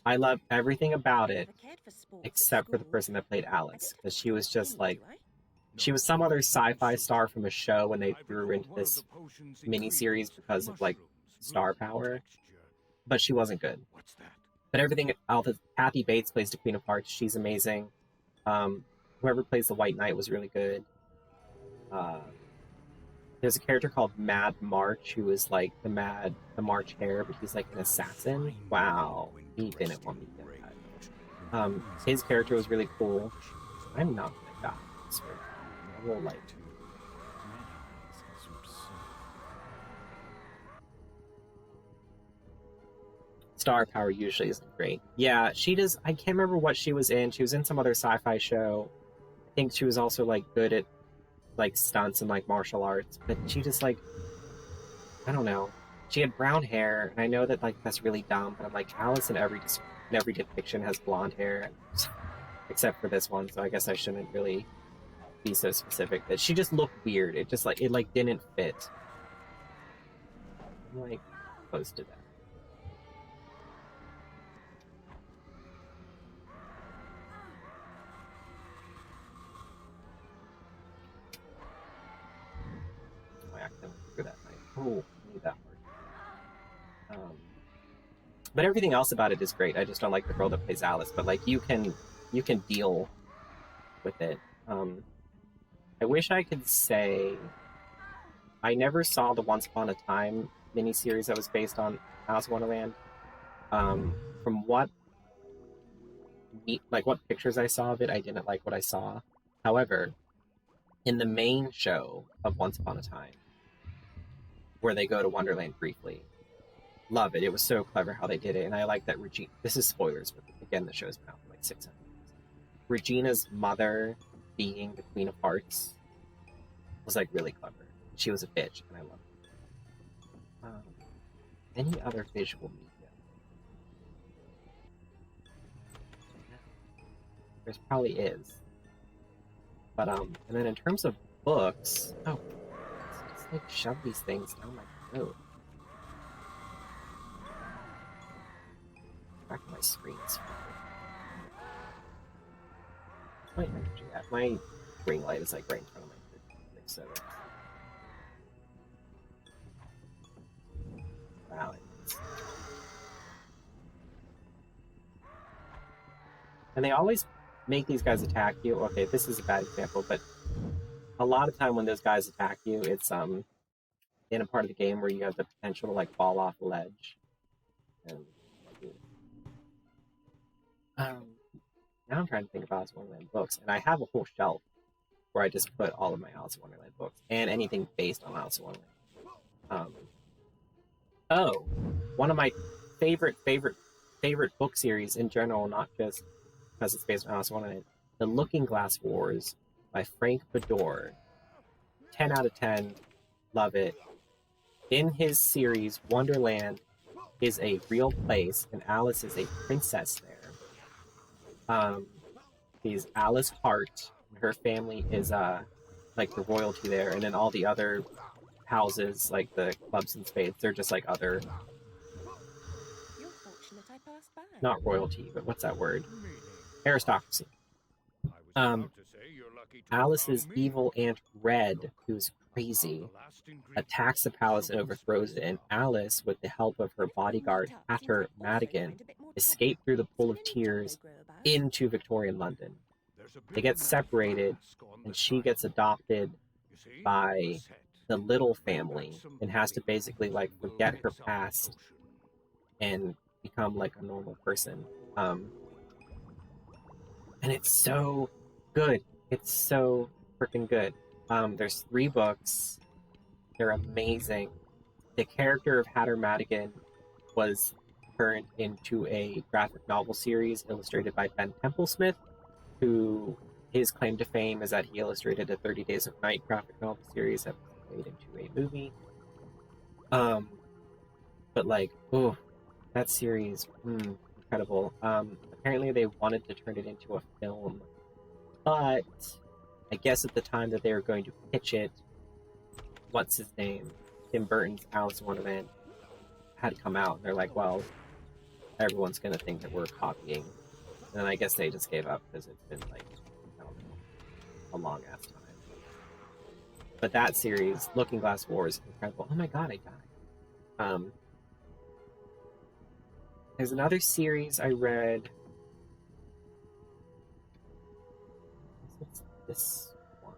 I love everything about it except for the person that played Alice, because she was just like, she was some other sci-fi star from a show, and they threw her into this miniseries because of like star power, but she wasn't good. But everything else, Kathy Bates plays the Queen of Hearts. She's amazing. Whoever plays the White Knight was really good. There's a character called Mad March, who is like the March Hare, but he's like an assassin. Wow, he didn't want me to get that. His character was really cool. I'm not gonna die. So I will like. Star power usually isn't great. Yeah, she does. I can't remember what she was in. She was in some other sci-fi show. I think she was also like good at like stunts and like martial arts, but she just like, I don't know. She had brown hair, and I know that like that's really dumb, but I'm like, Alice in every depiction has blonde hair, except for this one. So I guess I shouldn't really be so specific. That she just looked weird. It just like didn't fit. I'm like close to that. For that night. Oh, I need that part. But everything else about it is great. I just don't like the girl that plays Alice. But like you can deal with it. I wish I could say I never saw the Once Upon a Time miniseries that was based on Alice in Wonderland. From what pictures I saw of it, I didn't like what I saw. However, in the main show of Once Upon a Time, where they go to Wonderland briefly, love it. It was so clever how they did it, and I like that Regina. This is spoilers, but again, the show's been out for like 600 years. Regina's mother being the Queen of Hearts was like really clever. She was a bitch, and I loved it. Any other visual media? There's probably is, but and then in terms of books, let's like shove these things down my throat. Back to my screens. My energy at my ring light is like right in front of my face, so wow. And they always make these guys attack you. Okay, this is a bad example, but a lot of time when those guys attack you, it's in a part of the game where you have the potential to like fall off a ledge. And now I'm trying to think about Alice in Wonderland books, and I have a whole shelf where I just put all of my Alice in Wonderland books and anything based on Alice in Wonderland. One of my favorite book series in general, not just because it's based on Alice in Wonderland, The Looking Glass Wars by Frank Bador. 10 out of 10, love it. In his series, Wonderland is a real place, and Alice is a princess there. She's Alice Hart. Her family is like the royalty there, and then all the other houses, like the clubs and spades, they're just like other. You're fortunate I passed by. Not royalty, but what's that word? Aristocracy. Alice's evil Aunt Red, who's crazy, attacks the palace and overthrows it, and Alice, with the help of her bodyguard Hatter Madigan, escape through the Pool of Tears into Victorian London. they get separated, and she gets adopted by the Little family and has to basically like forget her past and become like a normal person. And it's so good. It's so freaking good. There's 3 books. They're amazing. The character of Hatter Madigan was turned into a graphic novel series illustrated by Ben Templesmith, who his claim to fame is that he illustrated a 30 Days of Night graphic novel series that was made into a movie. But like, oh, that series, incredible. Apparently they wanted to turn it into a film, but I guess at the time that they were going to pitch it, what's his name? Tim Burton's Alice in Wonderland had come out, and they're like, well, everyone's gonna think that we're copying. And then I guess they just gave up because it's been like, I don't know, a long ass time. But that series, Looking Glass War, is incredible. Oh my god, I died. There's another series I read. It's this one.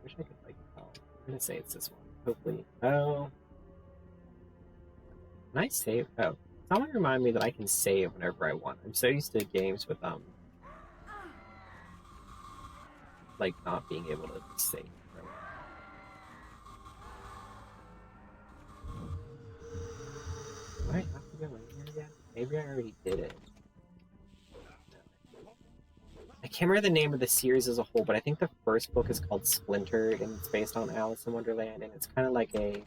I wish I could like tell. I'm gonna say it's this one. Hopefully. Oh. Can I save? Oh. Someone remind me that I can save whenever I want. I'm so used to games with like not being able to save. Do I have to go in here again? Maybe I already did it. I can't remember the name of the series as a whole, but I think the first book is called Splintered, and it's based on Alice in Wonderland, and it's kind of like a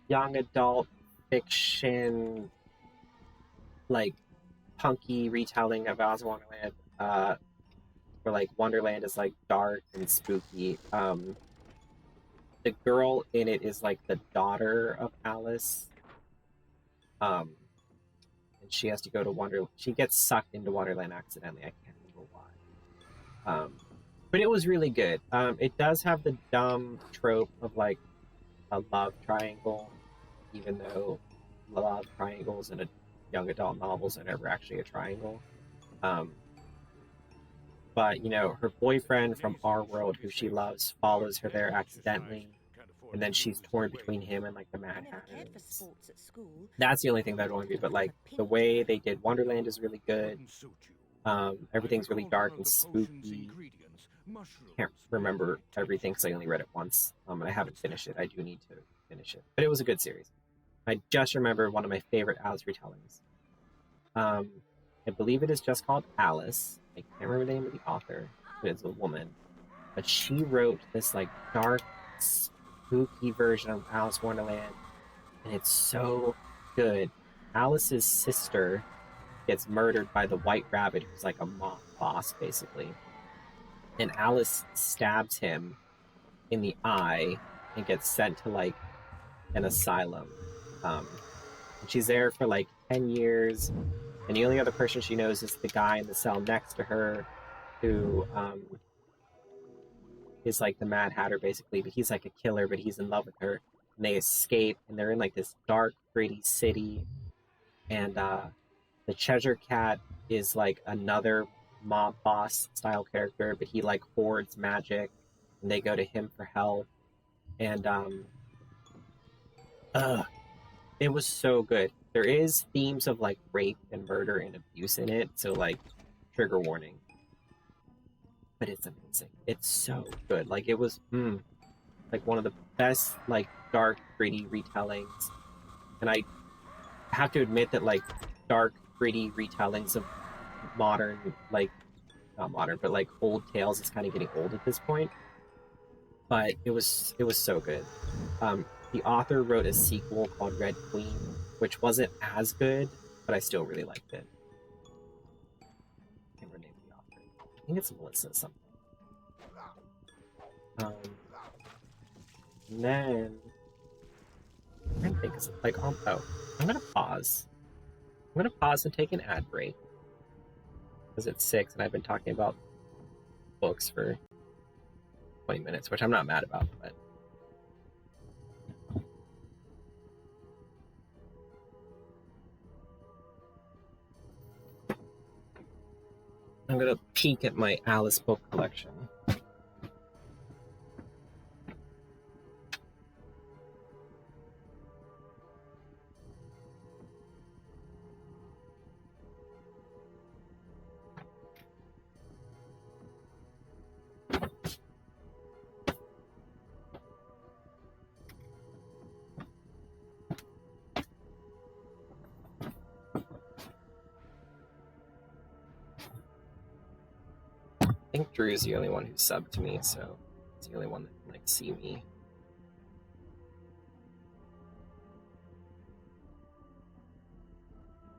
young adult fiction, like punky retelling of Alice in Wonderland, where like Wonderland is like dark and spooky. The girl in it is like the daughter of Alice, and she has to go to Wonderland. She gets sucked into Wonderland accidentally. I can't remember why. But it was really good. It does have the dumb trope of like a love triangle, even though love triangles in a young adult novels are never actually a triangle. But you know, her boyfriend from our world, who she loves, follows her there accidentally, and then she's torn between him and like the Mad Hatters. That's the only thing that I don't do. But like the way they did Wonderland is really good. Everything's really dark and spooky. Can't remember everything because I only read it once, and I haven't finished it. I do need to finish it, but it was a good series. I just remember one of my favorite Alice retellings. I believe it is just called Alice. I can't remember the name of the author, but it's a woman. But she wrote this like dark, spooky version of Alice Wonderland, and it's so good. Alice's sister gets murdered by the White Rabbit, who's like a mob boss, basically. And Alice stabs him in the eye and gets sent to like an asylum. And she's there for like 10 years, and the only other person she knows is the guy in the cell next to her, who is like the Mad Hatter, basically, but he's like a killer, but he's in love with her. And they escape, and they're in like this dark, gritty city, and the Cheshire Cat is like another mob boss style character, but he like hoards magic, and they go to him for help. And it was so good. There is themes of like rape and murder and abuse in it, so like trigger warning. But it's amazing. It's so good. Like it was like one of the best like dark, gritty retellings. And I have to admit that like dark, gritty retellings of modern, like not modern, but like old tales is kind of getting old at this point. But it was so good. The author wrote a sequel called Red Queen, which wasn't as good, but I still really liked it. I can't remember the name of the author. I think it's Melissa something. And then I'm trying to think, is it like I'm gonna pause. I'm gonna pause and take an ad break because it's 6 and I've been talking about books for 20 minutes, which I'm not mad about, but. I'm gonna peek at my Alice book collection. I think Drew's the only one who subbed to me, so he's the only one that can like see me.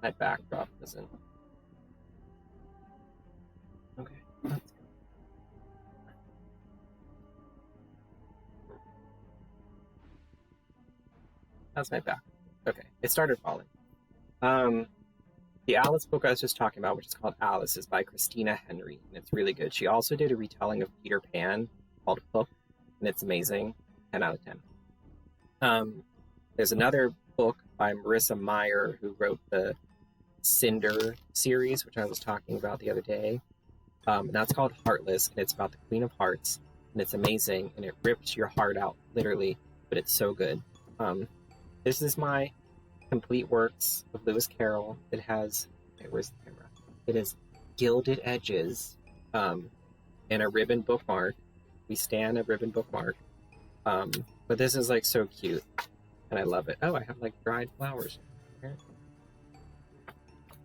My backdrop doesn't. Okay, let's go. How's my back? Okay, it started falling. The Alice book I was just talking about, which is called Alice, is by Christina Henry, and it's really good. She also did a retelling of Peter Pan called Hook, and it's amazing. 10 out of 10. There's another book by Marissa Meyer, who wrote the Cinder series, which I was talking about the other day. And that's called Heartless, and it's about the Queen of Hearts, and it's amazing, and it rips your heart out, literally, but it's so good. This is my complete works of Lewis Carroll. It has, where's the camera? It is gilded edges, and a ribbon bookmark. We stand a ribbon bookmark. But this is like so cute, and I love it. Oh, I have like dried flowers.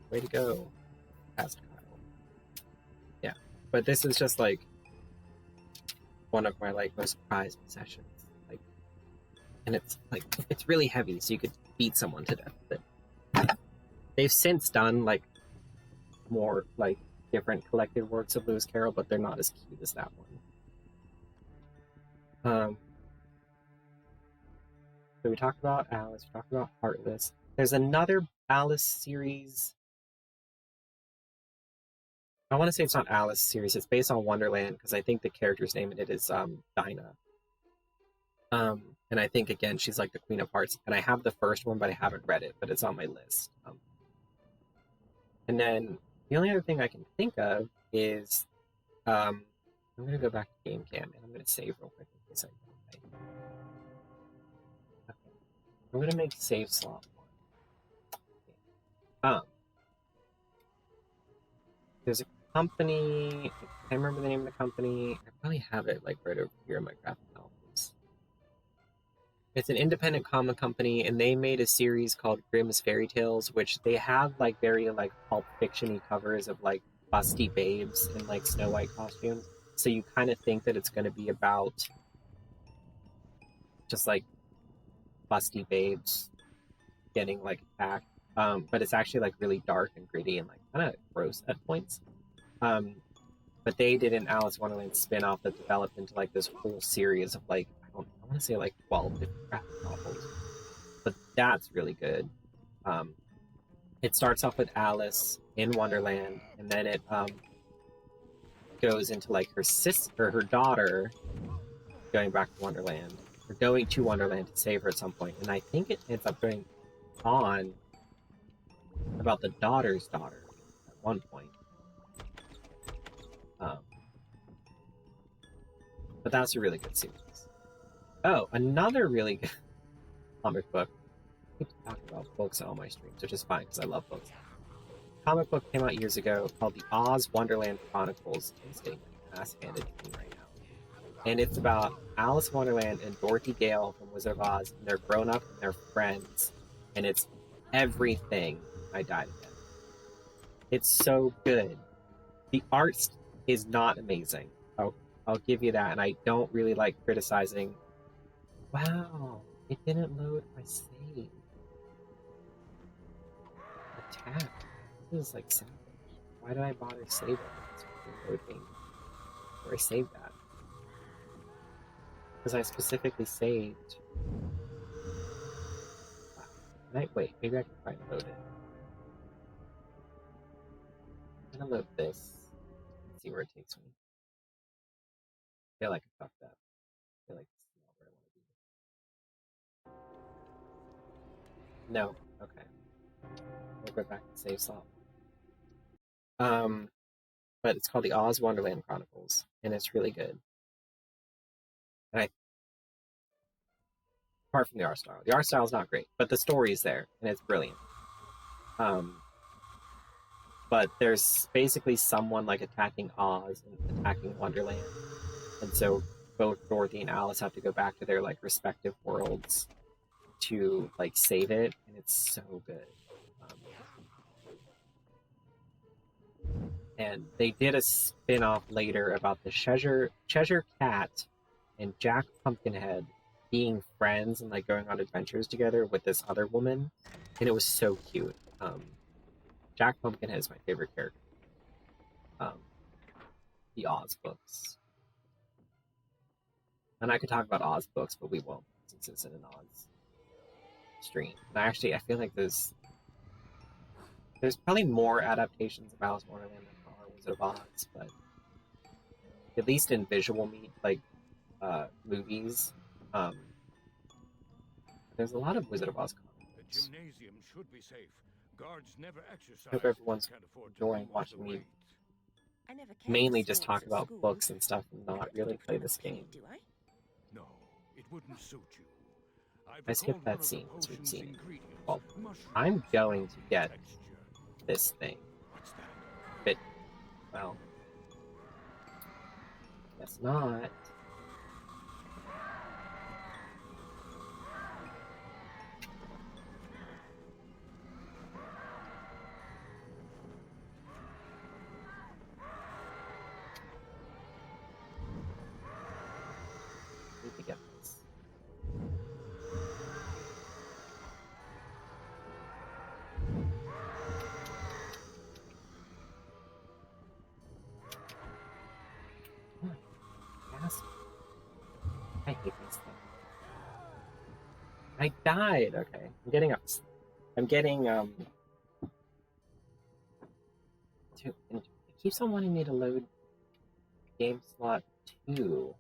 Way to go, past Kyle. Yeah, but this is just like one of my like most prized possessions. Like, and it's like it's really heavy, so you could beat someone to death with it. They've since done like more like different collected works of Lewis Carroll, but they're not as cute as that one. So we talked about Alice, we talked about Heartless. There's another Alice series. I want to say it's not Alice series. It's based on Wonderland because I think the character's name in it is Dinah. And I think again she's like the Queen of Hearts. And I have the first one, but I haven't read it. But it's on my list. And then the only other thing I can think of is I'm gonna go back to Game Cam and I'm gonna save real quick in case I don't. Okay. I'm gonna make save slot one. There's a company. I can't remember the name of the company. I probably have it like right over here in my graphic novels. It's an independent comic company, and they made a series called Grimm's Fairy Tales, which they have like very like Pulp Fiction-y covers of like busty babes in like Snow White costumes. So you kind of think that it's going to be about just like busty babes getting like attacked. But it's actually like really dark and gritty and like kind of gross at points. But they did an Alice Wonderland spin-off that developed into like this whole series of like I want to say like 12 different graphic novels. But that's really good. It starts off with Alice in Wonderland, and then it goes into like her sister, her daughter, going back to Wonderland, or going to Wonderland to save her at some point. And I think it ends up going on about the daughter's daughter at one point. But that's a really good series. Oh, another really good comic book. I keep talking about books on all my streams, which is fine because I love books. Comic book came out years ago called the Oz Wonderland Chronicles. I'm getting my ass handed to me right now. And it's about Alice in Wonderland and Dorothy Gale from Wizard of Oz, and they're grown up and they're friends. And it's everything I died again. It's so good. The art is not amazing. I'll give you that, and I don't really like criticizing. Wow, it didn't load my save. Attack. This is like savage. Why did I bother saving this loading? Where I saved that? Because I specifically saved. Wow. Wait, maybe I can try and load it. I'm gonna load this. Let's see where it takes me. I feel like I fucked up. I feel like this is not where I want to be. No. Okay. We'll go back to save slot. but it's called the Oz Wonderland Chronicles, and it's really good. And apart from the art style is not great, but the story is there, and it's brilliant. But there's basically someone like attacking Oz and attacking Wonderland, and so both Dorothy and Alice have to go back to their like respective worlds to like save it, and it's so good. And they did a spin-off later about the Cheshire Cat and Jack Pumpkinhead being friends and like going on adventures together with this other woman, and it was so cute. Jack Pumpkinhead is my favorite character. The Oz books, and I could talk about Oz books, but we won't since it's in an Oz stream. And I feel like there's probably more adaptations of Alice in Wonderland than there are Wizard of Oz, but at least in visual movies, there's a lot of Wizard of Oz The comics. gymnasium should be safe. Guards never exercise. I hope everyone's Can't afford to enjoying lose watching the me weight. I never cared mainly for just sports talk at about school. books and stuff and I not don't really get play much this paid, game. do I? No, it wouldn't suit you. I've I skipped recalled one that of the scene, this weird potion's scene. ingredients, Well, mushrooms, I'm going to get texture. this thing. What's that? But, well, guess not. Need to get this. Yes. I hate this thing. I died. Okay, I'm getting up. I'm getting it keeps on wanting me to load game slot 2.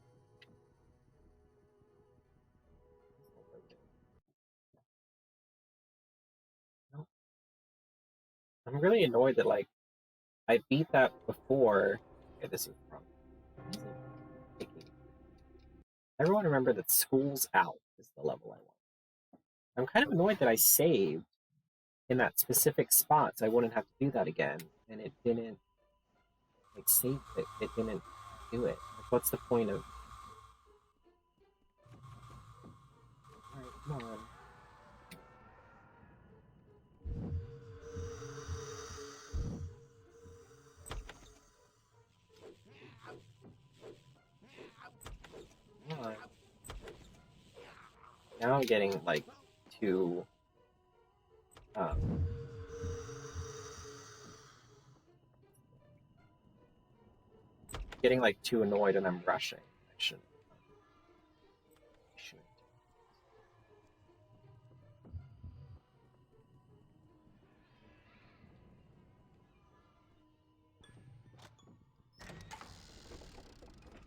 Nope. I'm really annoyed that like I beat that before. Okay, this is wrong. Everyone remember that School's Out is the level I want. I'm kind of annoyed that I saved in that specific spot so I wouldn't have to do that again, and it didn't like save it. It didn't do it. Like, what's the point of? Alright, come on. Come on. Now I'm getting like too too annoyed and I'm rushing. I shouldn't.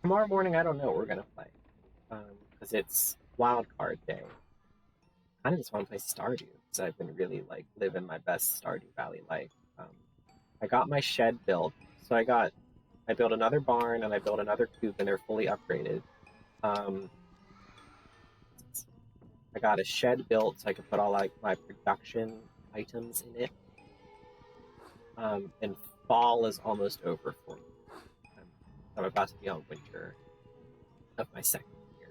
Tomorrow morning, I don't know what we're gonna play because it's wild card day. I just want to play Stardew because I've been really like living my best Stardew Valley life. I got my shed built, so I built another barn and I built another coop, and they're fully upgraded. I got a shed built so I could put all like my production items in it. And fall is almost over for me. I'm about to be on winter of my second year.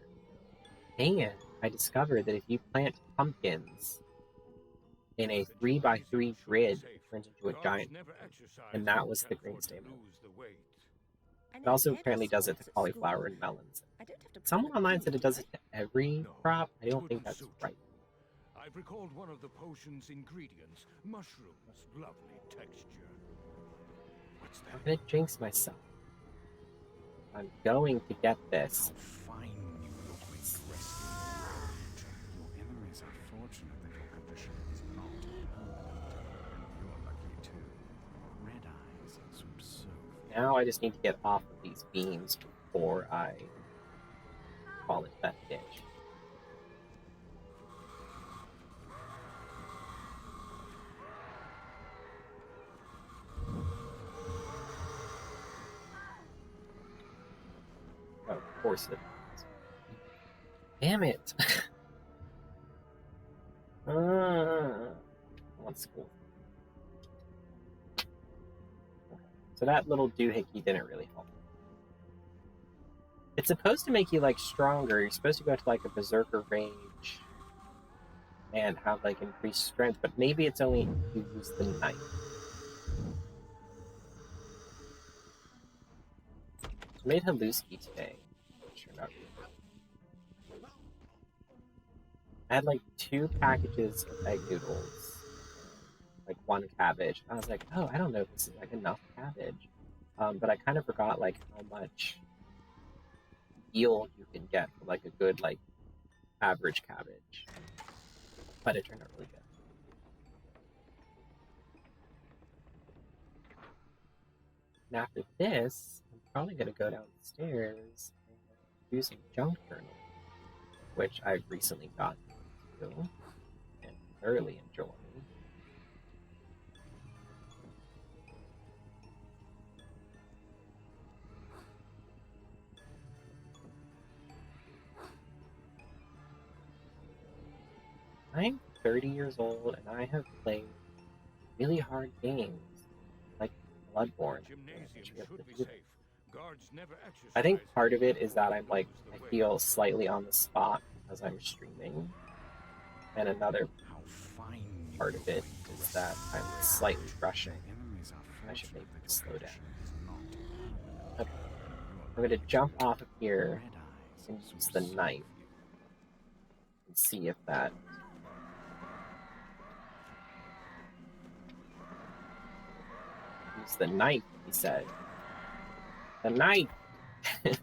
And I discovered that if you plant pumpkins in a 3x3 grid, it turns into a giant pumpkin. And that was the greatest day of my life. It also apparently does it to cauliflower and melons. Someone online said it does it to every crop. I don't think that's right. I've recalled one of the potion's ingredients, mushrooms, lovely texture. What's that? I'm gonna jinx myself. I'm going to get this. How fine you look when dressed in gold. Your enemies are fortunate that your condition is not permanent. And you're lucky too. Red eyes suit so. Now I just need to get off of these beams before I fall into that ditch. course it is. Damn it! What's school? Okay. So that little doohickey didn't really help. It's supposed to make you, like, stronger. You're supposed to go to, like, a berserker rage and have, like, increased strength, but maybe it's only if you use the knife. I made Haluski today. Sure not. I had, like, 2 packages of egg noodles, like 1 cabbage. I was like, oh, I don't know if this is, like, enough cabbage. But I kind of forgot, like, how much yield you can get from, like, a good, like, average cabbage. But it turned out really good. And after this, I'm probably going to go downstairs and do some junk journaling, which I've recently gotten into and thoroughly enjoy. I'm 30 years old and I have played really hard games like Bloodborne. I think part of it is that I'm like, I feel slightly on the spot as I'm streaming, and another part of it is that I'm slightly rushing. I should maybe slow down. Okay, I'm going to jump off of here and use the knife and see if that... Use the knife, he said. The knife! Okay.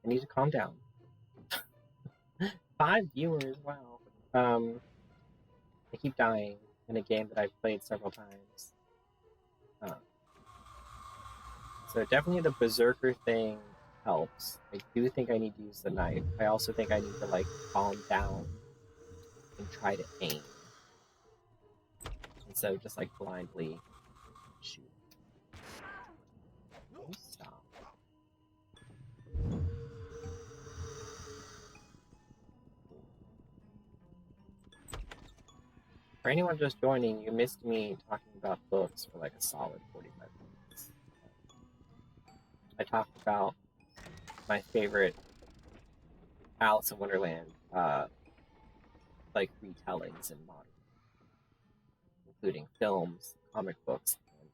I need to calm down. 5 viewers, wow. I keep dying in a game that I've played several times. So definitely the berserker thing helps. I do think I need to use the knife. I also think I need to, like, calm down and try to aim. Instead of just, like, blindly shoot. Oh, stop. For anyone just joining, you missed me talking about books for like a solid 45 minutes. I talked about my favorite Alice in Wonderland, like retellings in modern, including films, comic books, and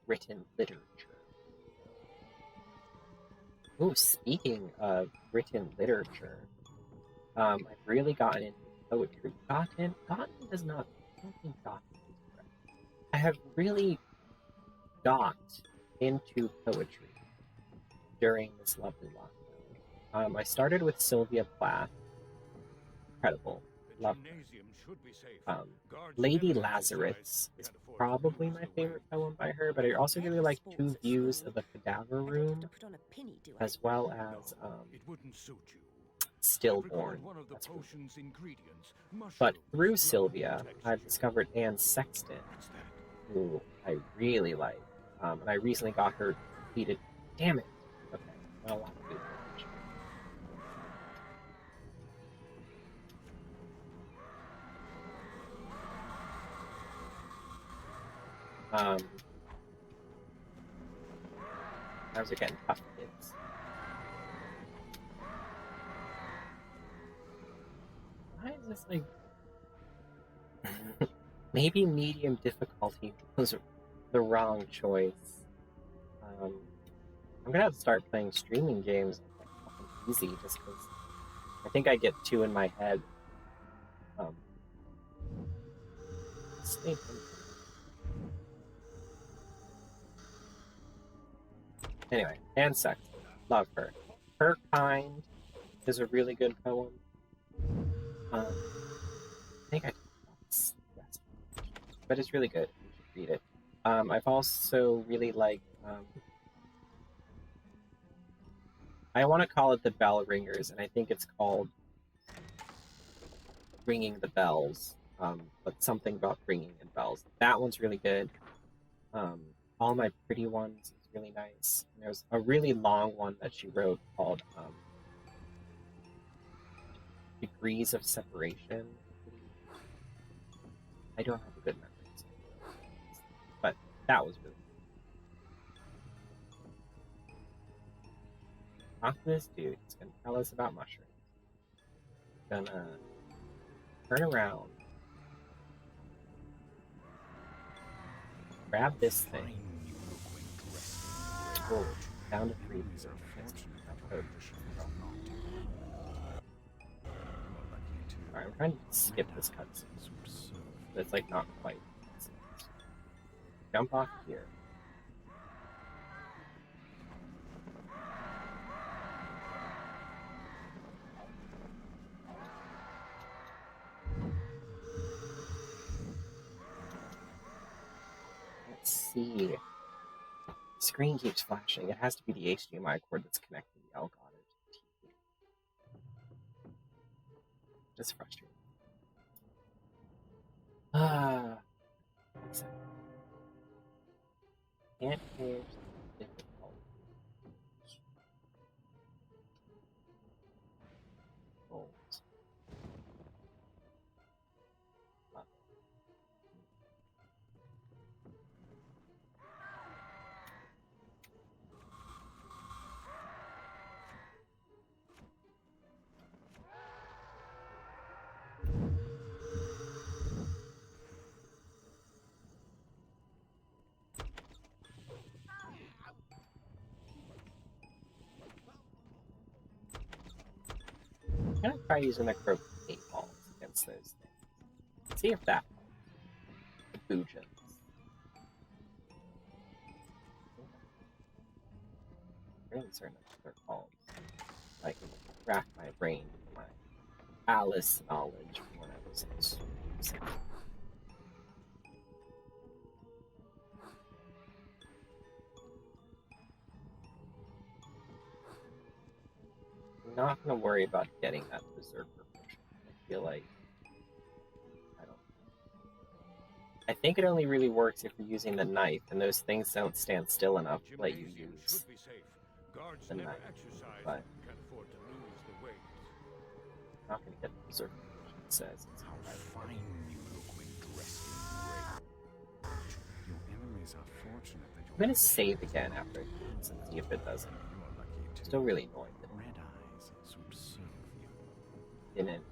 written literature. Ooh, speaking of written literature, I've really gotten into poetry. Gotten does not. I don't think gotten is correct. I have really got into poetry during this lovely lockdown. I started with Sylvia Plath. Incredible. Love her. Lady Lazarus is probably my favorite poem by her, but I also really like Two Views of a Cadaver Room, as well as Stillborn. That's really good. But through Sylvia, I've discovered Anne Sexton, who I really like. And I recently got her completed. Damn it! Okay, not a lot to do. How's it getting tough, kids? Why is this like... Maybe medium difficulty was the wrong choice. I'm gonna have to start playing streaming games like easy, just because I think I get too in my head. Anyway, Anne Sexton, love her. Her Kind is a really good poem. I think I but it's really good. You should read it. I've also really liked. I want to call it the Bell Ringers, and I think it's called Ringing the Bells. but something about bringing in bells. That one's really good. All My Pretty Ones is really nice. And there's a really long one that she wrote called Degrees of Separation. I don't have a good memory, but that was really good. Talk to this dude. He's gonna tell us about mushrooms. Gonna turn around, grab this thing. Oh, down to 3. Alright, I'm trying to skip this cutscene. But it's like not quite. Jump off here. Let's see. The screen keeps flashing. It has to be the HDMI cord that's connecting the Elgato to the TV. Just frustrating. Can't change the difficult. I'm gonna try using the croquet balls against those things. See if that boogens. I'm really certain that's what they're called. Like, rack my brain with my Alice knowledge from when I was in school. I'm not gonna worry about getting that berserker potion. I feel like I think it only really works if you're using the knife, and those things don't stand still enough to let you use the knife. But I'm not gonna get the berserker potion. It says it's how fine you look when dressed in gray. Your enemies are fortunate that I'm gonna save again after it and see if it doesn't. Still really annoyed that red eyes subserve you. Didn't.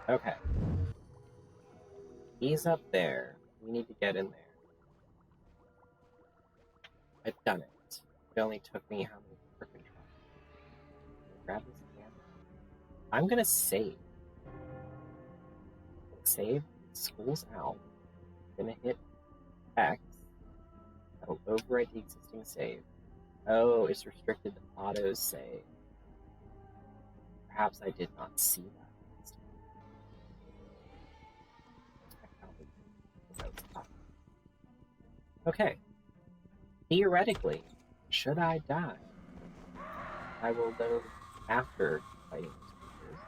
Okay. He's up there. We need to get in there. I've done it. It only took me how many frickin' tries? Grab this again. I'm gonna save. Save. School's out. I'm gonna hit X. That'll overwrite the existing save. Oh, it's restricted to auto save. Perhaps I did not see that. Okay. Theoretically, should I die, I will load after fighting these creatures.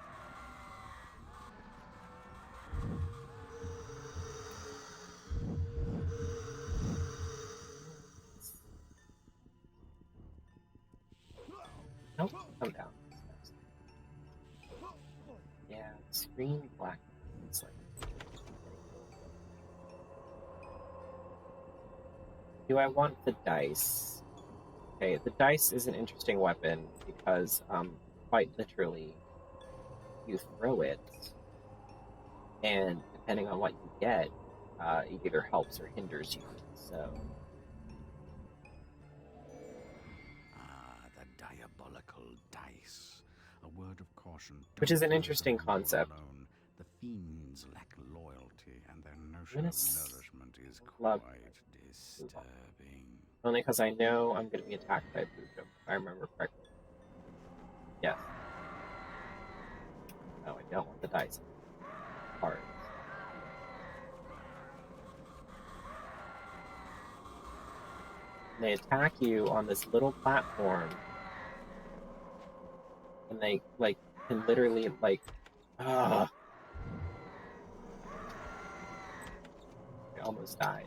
Nope, come down. Yeah, the screen black. It's like. Do I want the dice? Okay, the dice is an interesting weapon because, quite literally, you throw it, and depending on what you get, it either helps or hinders you. So. The diabolical dice. A word of caution. Which is an interesting concept. Alone. The fiends lack loyalty, and their notion of nourishment is love quite disturbing. Only because I know I'm going to be attacked by Bujo, if I remember correctly. Yes. No, I don't want the dice. Cards. And they attack you on this little platform. And they, like, can literally, like, I almost died.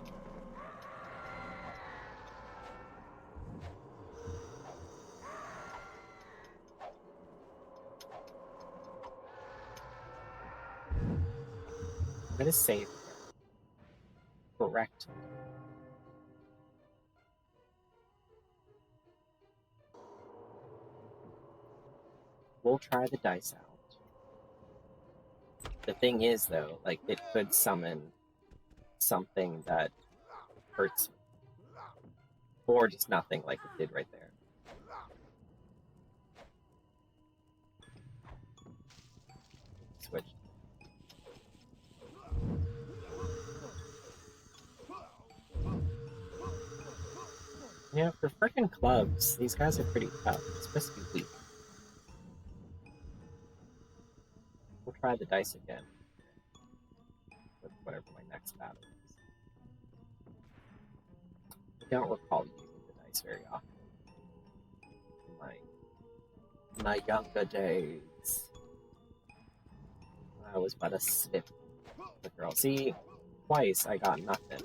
I'm gonna save here. Correct. We'll try the dice out. The thing is, though, like, it could summon something that hurts me. Or just nothing like it did right there. Switch. Yeah, for frickin' clubs, these guys are pretty tough. It's supposed to be weak. We'll try the dice again. With whatever my next battle is. I don't recall using the dice very often. In my younger days. I was but a stiff the girl. See, twice I got nothing.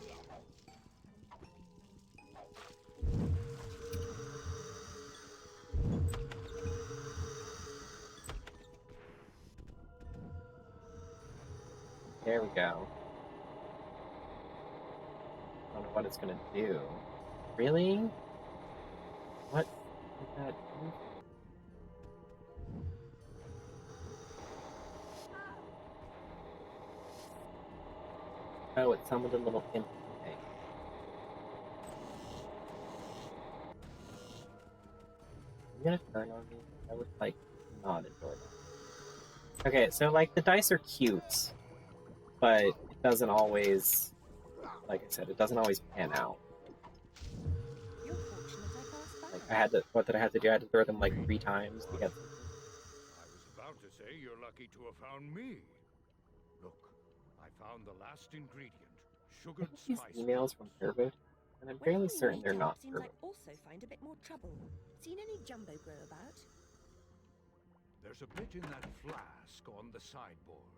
There we go. I don't know what it's gonna do. Really? What did that do? Oh, it summoned a little imp thing. Are you gonna turn on me? I would, like, not enjoy that. Okay, so, like, the dice are cute, but it doesn't always, like I said, it doesn't always pan out. You're fortunate I passed by. Like, I had to, what did I have to do? I had to throw them, like, 3 times to get something. I was about to say you're lucky to have found me. Look, I found the last ingredient, sugared These spice. emails from Turbo, and I'm fairly Whenever we certain meet they're up, not seems Turbo. like also find a bit more trouble. Seen any jumbo grow about? There's a bit in that flask on the sideboard.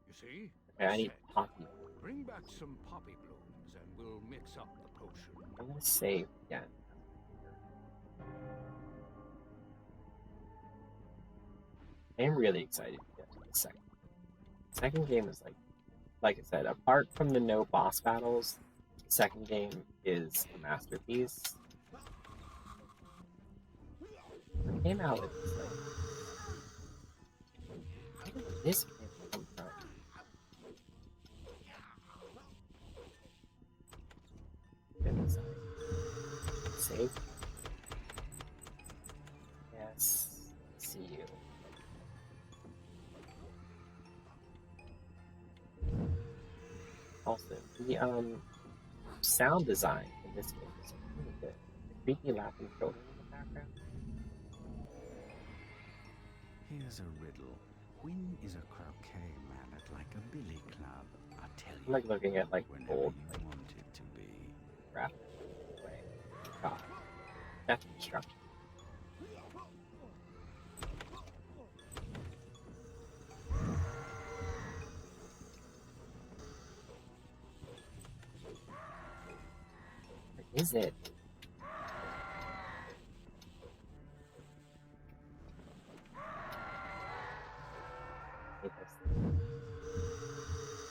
You see? Okay, I need Set. poppy. Bring back some poppy blooms and we'll mix up the potion. I'm gonna save again. I am really excited to get to the second. The second game is like I said, apart from the no boss battles, the second game is a masterpiece. It came out with like, where did this game come from? Goodness, save. Yes, see you. Also, the sound design in this game is really good. The creepy laughing children in the background. Here's a riddle. When is a croquet mallet like a billy club? I tell you. I'm like looking at like whenever old you like want it to be. graphic way. God, that's destruction. Where is it?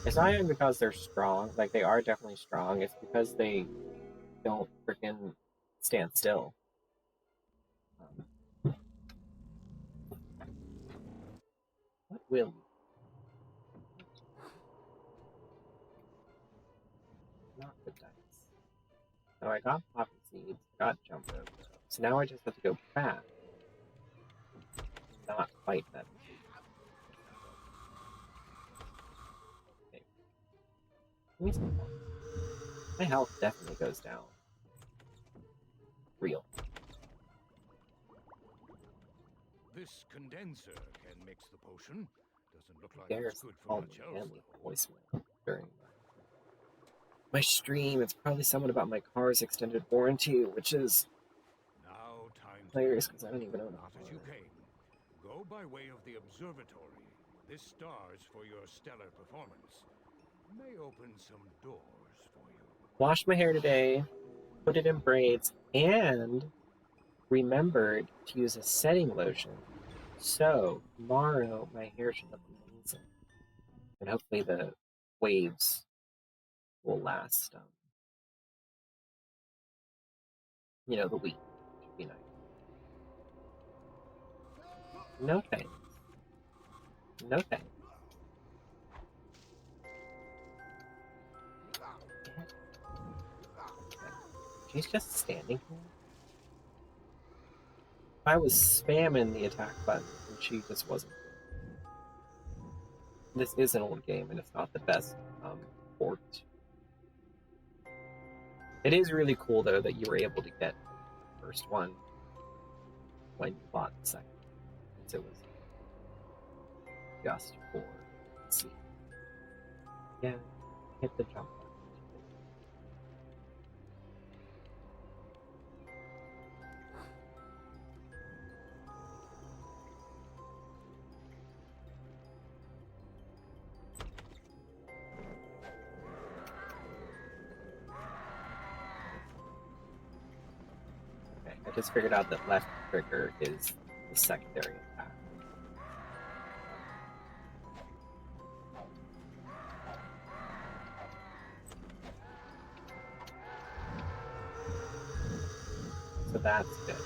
It's not even because they're strong, like they are definitely strong, it's because they don't freaking stand still. What will not the dice? So I got poppy seeds, got jump rope, so now I just have to go back. Not quite that. Okay. Give me some help. My health definitely goes down. Real. this condenser can mix the potion. Doesn't look like Garrus it's good for called much me else, and leave though. a voicemail during my stream. It's probably someone about my car's extended warranty, which is Now time to hilarious leave. because I don't even own Not a as you car. came. Go by way of the observatory. This stars for your stellar performance. May open some doors for you. Washed my hair today, put it in braids, and remembered to use a setting lotion. So tomorrow my hair should look amazing, and hopefully the waves will last. The week should be nice. No thanks. No thanks. She's just standing here. I was spamming the attack button, and she just wasn't. This is an old game, and it's not the best port. It is really cool, though, that you were able to get the first one when you bought the second. Since it was just for PC. Yeah, hit the jump button. Okay, I just figured out that left trigger is the secondary attack. So that's good.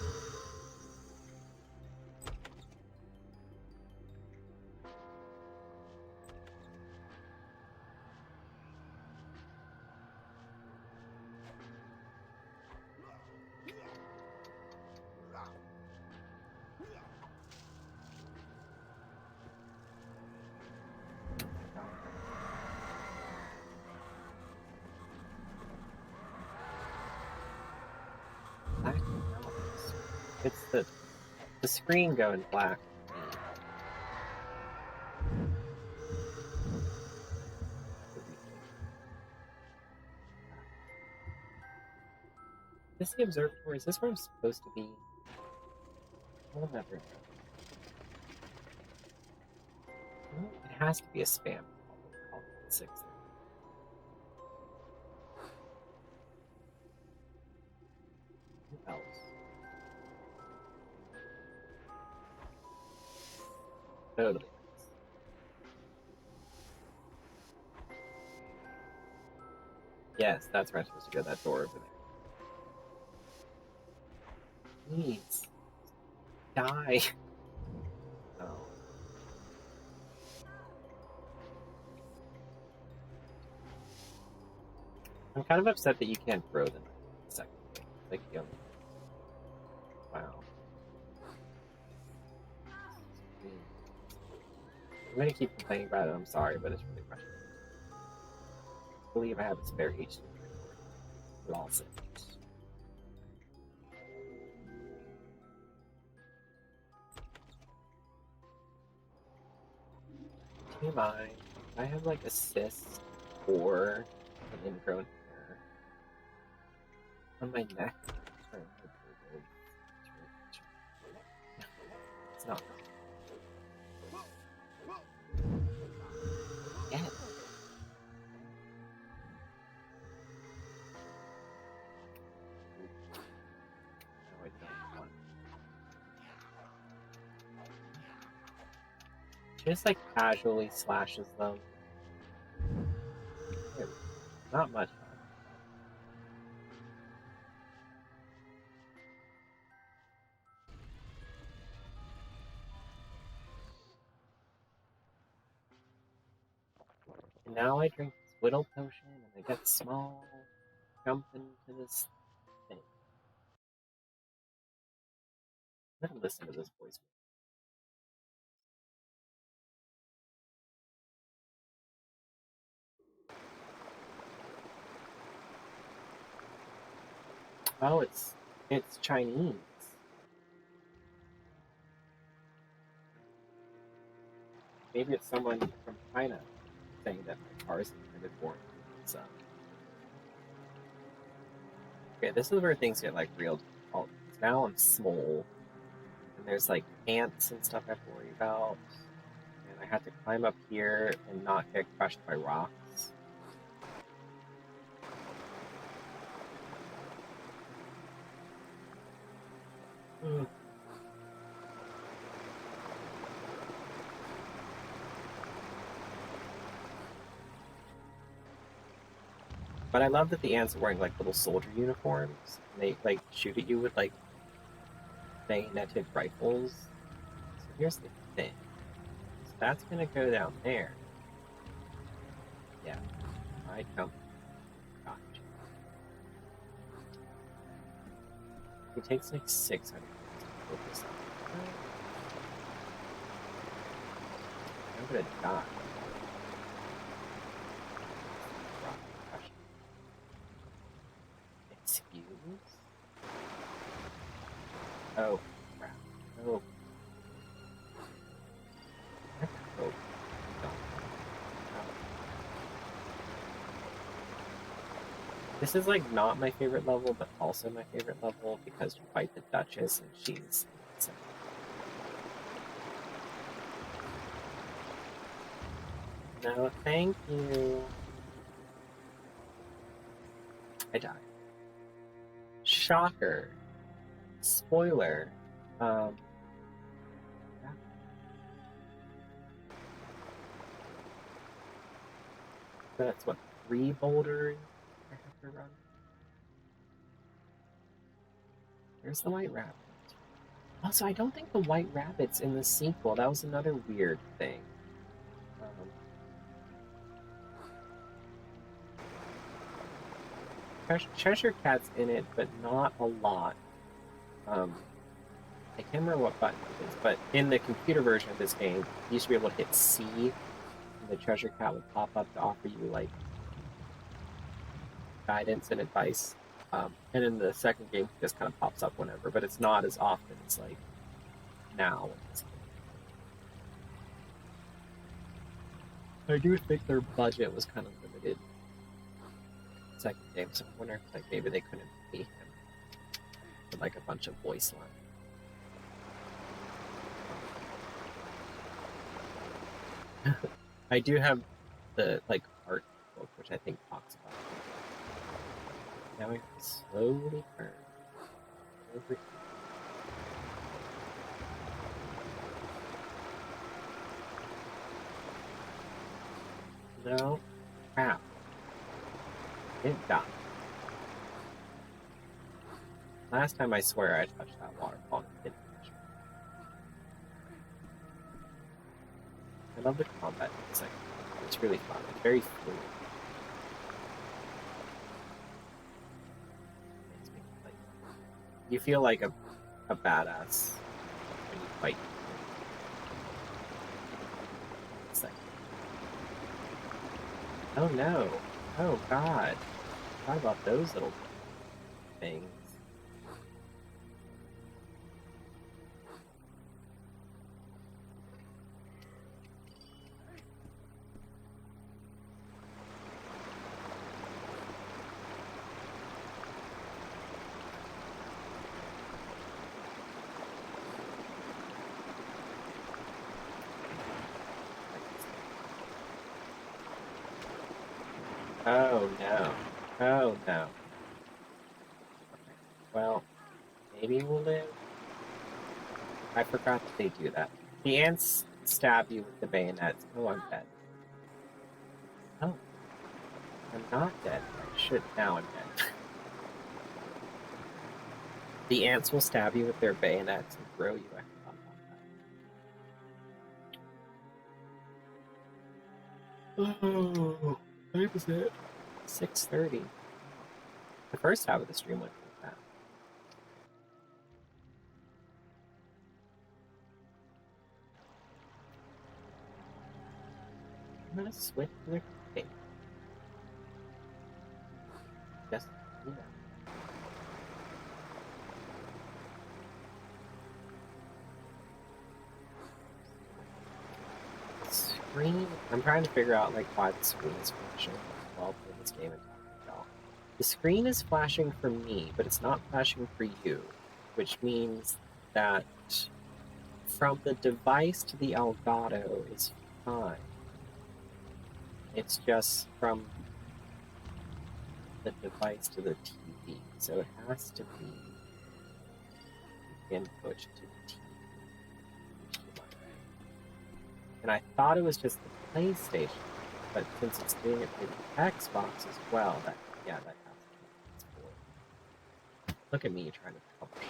Black Alice. It's the screen going black. Is this the observatory? Is this where I'm supposed to be? I'll never know. It has to be a spam call. 6. Who else? Totally. Yes, that's where I'm supposed to go. That door over there. Please. Die. Oh. I'm kind of upset that you can't throw them second. Like, you know. Wow. I'm gonna keep complaining about it. I'm sorry, but it's really frustrating. I believe I have a spare HD. We're all set. TMI. I have like a cyst or an ingrown hair on my neck. It's not. Yeah. No, I don't want. She just like casually slashes them. Not much. And now I drink this whittle potion and I get small, jump into this thing. I'm gonna listen to this voice. Oh, it's Chinese. maybe it's someone from China saying that my car is intended for. So, okay, this is where things get like real difficult. Now I'm small, and there's like ants and stuff I have to worry about, and I have to climb up here and not get crushed by rocks. But I love that the ants are wearing like little soldier uniforms. And they like shoot at you with like bayoneted rifles. So here's the thing. So that's gonna go down there. Yeah, I come. Gotcha. It takes like 600 to focus on. I'm gonna die. Excuse? Oh, crap. Oh. Oh. No. This is like not my favorite level, but also my favorite level because you fight the Duchess and she's insane. No, thank you. I died. Shocker. Spoiler. Yeah. That's what, 3 boulders I have to run? There's the White Rabbit. Also, I don't think the White Rabbit's in the sequel. That was another weird thing. Cheshire Cat's in it, but not a lot. I can't remember what button it is, but in the computer version of this game, you used to be able to hit C, and the Cheshire Cat would pop up to offer you, like, guidance and advice. And in the second game, it just kind of pops up whenever, but it's not as often as, like, now. I do think their budget was kind of limited. Second game, so I wonder if like maybe they couldn't pay him with like a bunch of voice lines. I do have the like art book, which I think talks about it. Now we have to slowly turn over here. No, crap. Didn't die. Last time I swear I touched that waterfall and it didn't touch me. I love the combat. It's really fun. It's very fluid. Like, you feel like a badass when you fight. It's like, oh no. Oh god. What about those little things? Oh no. Oh no. Well, maybe we'll live. I forgot that they do that. The ants stab you with the bayonets. Oh, I'm dead. Oh. I'm not dead. I should. Now I'm dead. The ants will stab you with their bayonets and throw you up on that. Oh, what was it? 6:30. The first half of the stream went like that. I'm gonna switch to the cape. Just, you know. screen, I'm trying to figure out like why the screen is flashing while playing this game and talking about. The screen is flashing for me, but it's not flashing for you, which means that from the device to the Elgato is fine. It's just from the device to the TV, so it has to be input to the TV. And I thought it was just the PlayStation, but since it's doing it for the Xbox as well, that has to be it. Look at me trying to publish.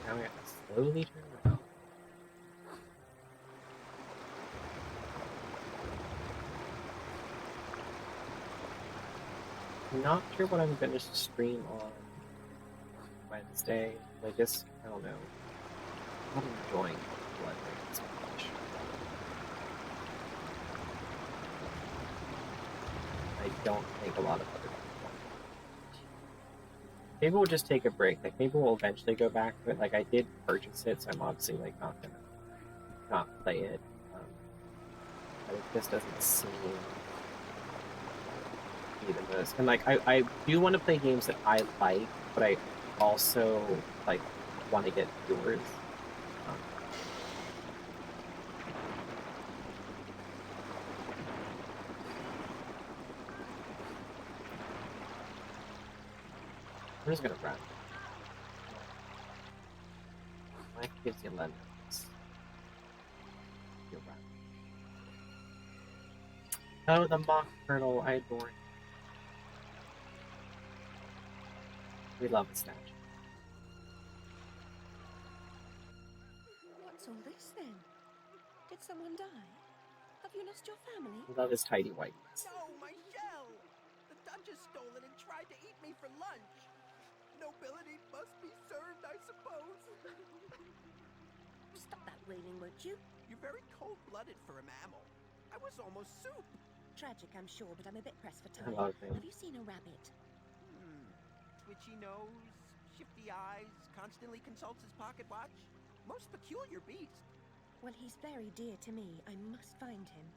Now I have to slowly turn around. I'm not sure what I'm going to stream on Wednesday. I don't know. I'm not enjoying Blood Rain so much. I don't think a lot of other people. Maybe we'll just take a break. Like, maybe we'll eventually go back to it. Like, I did purchase it, so I'm obviously, like, not gonna not play it. But it just doesn't seem to be the most. And, like, I do want to play games that I like, but I also, like, want to get viewers. I'm just gonna run. Life gives you lemons. You'll run. Oh, the mock turtle, I adore it. We love a statue. What's all this then? Did someone die? Have you lost your family? We love his tidy whiteness. No, my shell! The Duchess stole it and tried to eat me for lunch. Nobility must be served, I suppose. Stop that wailing, won't you? You're very cold-blooded for a mammal. I was almost soup. Tragic, I'm sure, but I'm a bit pressed for I time. love him. Have you seen a rabbit? Twitchy nose, shifty eyes, constantly consults his pocket watch. Most peculiar beast. Well, he's very dear to me. I must find him.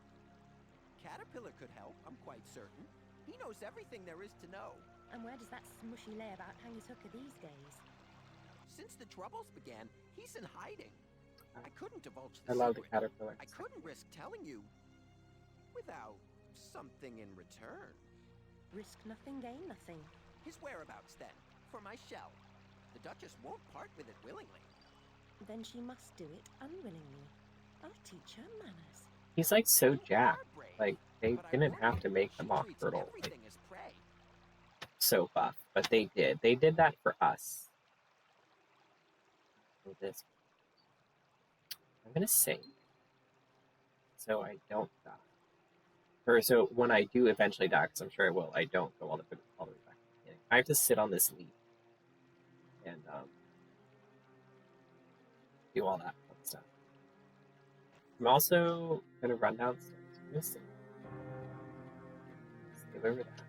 Caterpillar could help, I'm quite certain. He knows everything there is to know. And where does that smushy layabout hang his hooker these days? Since the Troubles began, he's in hiding. I couldn't divulge I the love the secret. caterpillar. I couldn't risk telling you without something in return. Risk nothing, gain nothing. His whereabouts, then, for my shell. The Duchess won't part with it willingly. Then she must do it unwillingly. I'll teach her manners. He's like so You jacked. are brave, Like, they but I didn't warn have to you, make the she mock treats turtle like everything as prey. so buff, but they did. They did that for us. For this, I'm gonna save, so I don't die. Or so when I do eventually die, because I'm sure I will, I don't go all the way back to the beginning. I have to sit on this leaf and do all that fun stuff. I'm also gonna run downstairs. I'm gonna save over that.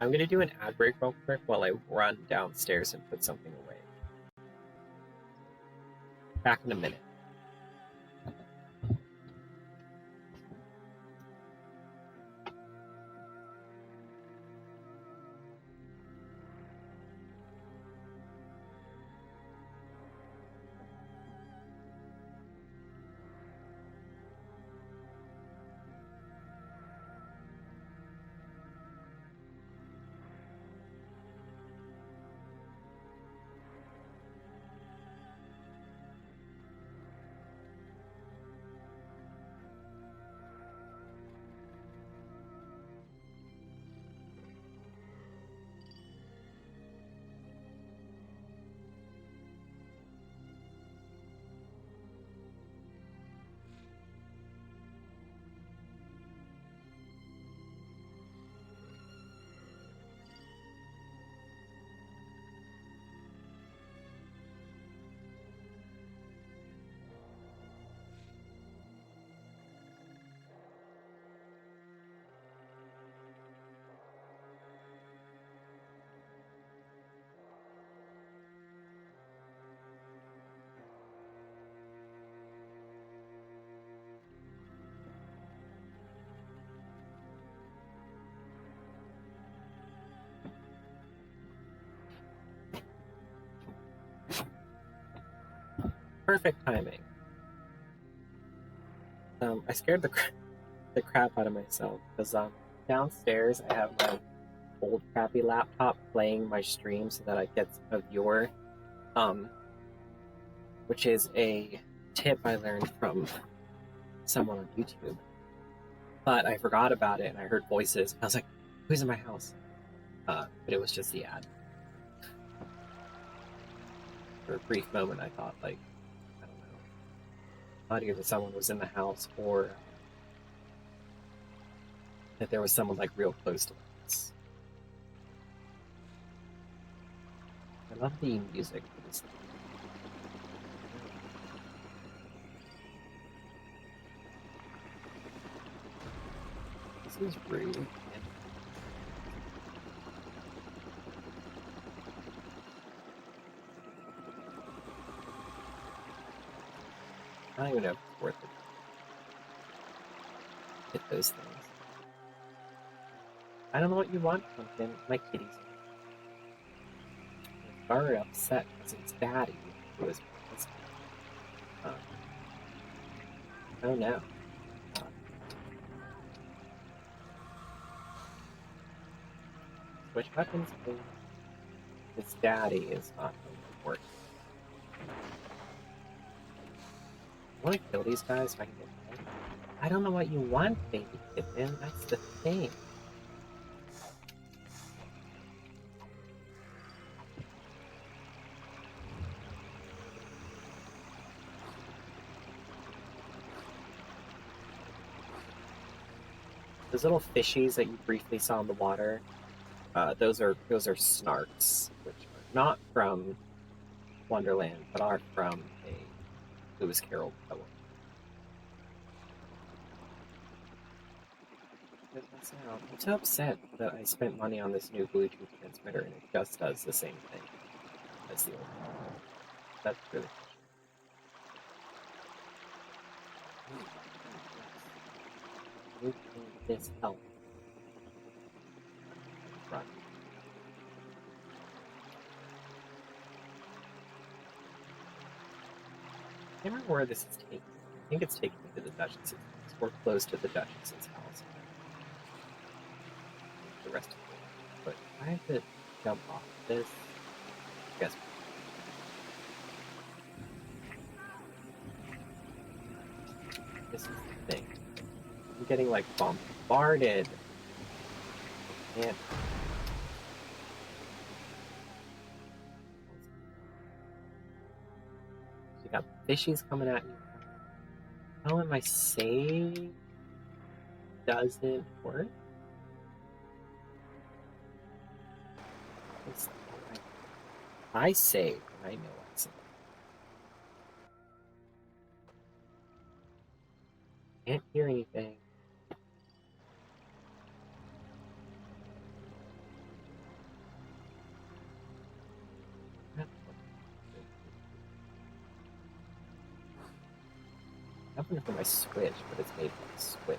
I'm gonna do an ad break real quick while I run downstairs and put something away. Back in a minute. Perfect timing. I scared the crap out of myself because downstairs I have my old crappy laptop playing my stream so that I get a viewer, which is a tip I learned from someone on YouTube. But I forgot about it and I heard voices. I was like, who's in my house? But it was just the ad. For a brief moment I thought, like, I don't know, not either someone was in the house or that there was someone like real close to us. I love the music for this. This is rude. I don't even know if it's worth it. Hit those things. I don't know what you want, Pumpkin. My kitty's very upset because it's Daddy who is oh no. Switch weapons, please. His Daddy is not going to work. I want to kill these guys so I can get them. I don't know what you want, baby kitten. That's the thing. Those little fishies that you briefly saw in the water, those are snarks, which are not from Wonderland, but are from a Lewis Carroll poem. I'm so upset that I spent money on this new Bluetooth transmitter and it just does the same thing as the old one. That's really this help. Run. I can't remember where this is taking me. I think it's taking me to the Duchess's house. We're close to the Duchess's house. The rest of it. But I have to jump off this. I guess. This is the thing. I'm getting like bombarded. And you got fishies coming at you. Oh, and my save doesn't work. I saved. I know I saved. Can't hear anything. I'm looking for my Switch, but it's made for the Switch.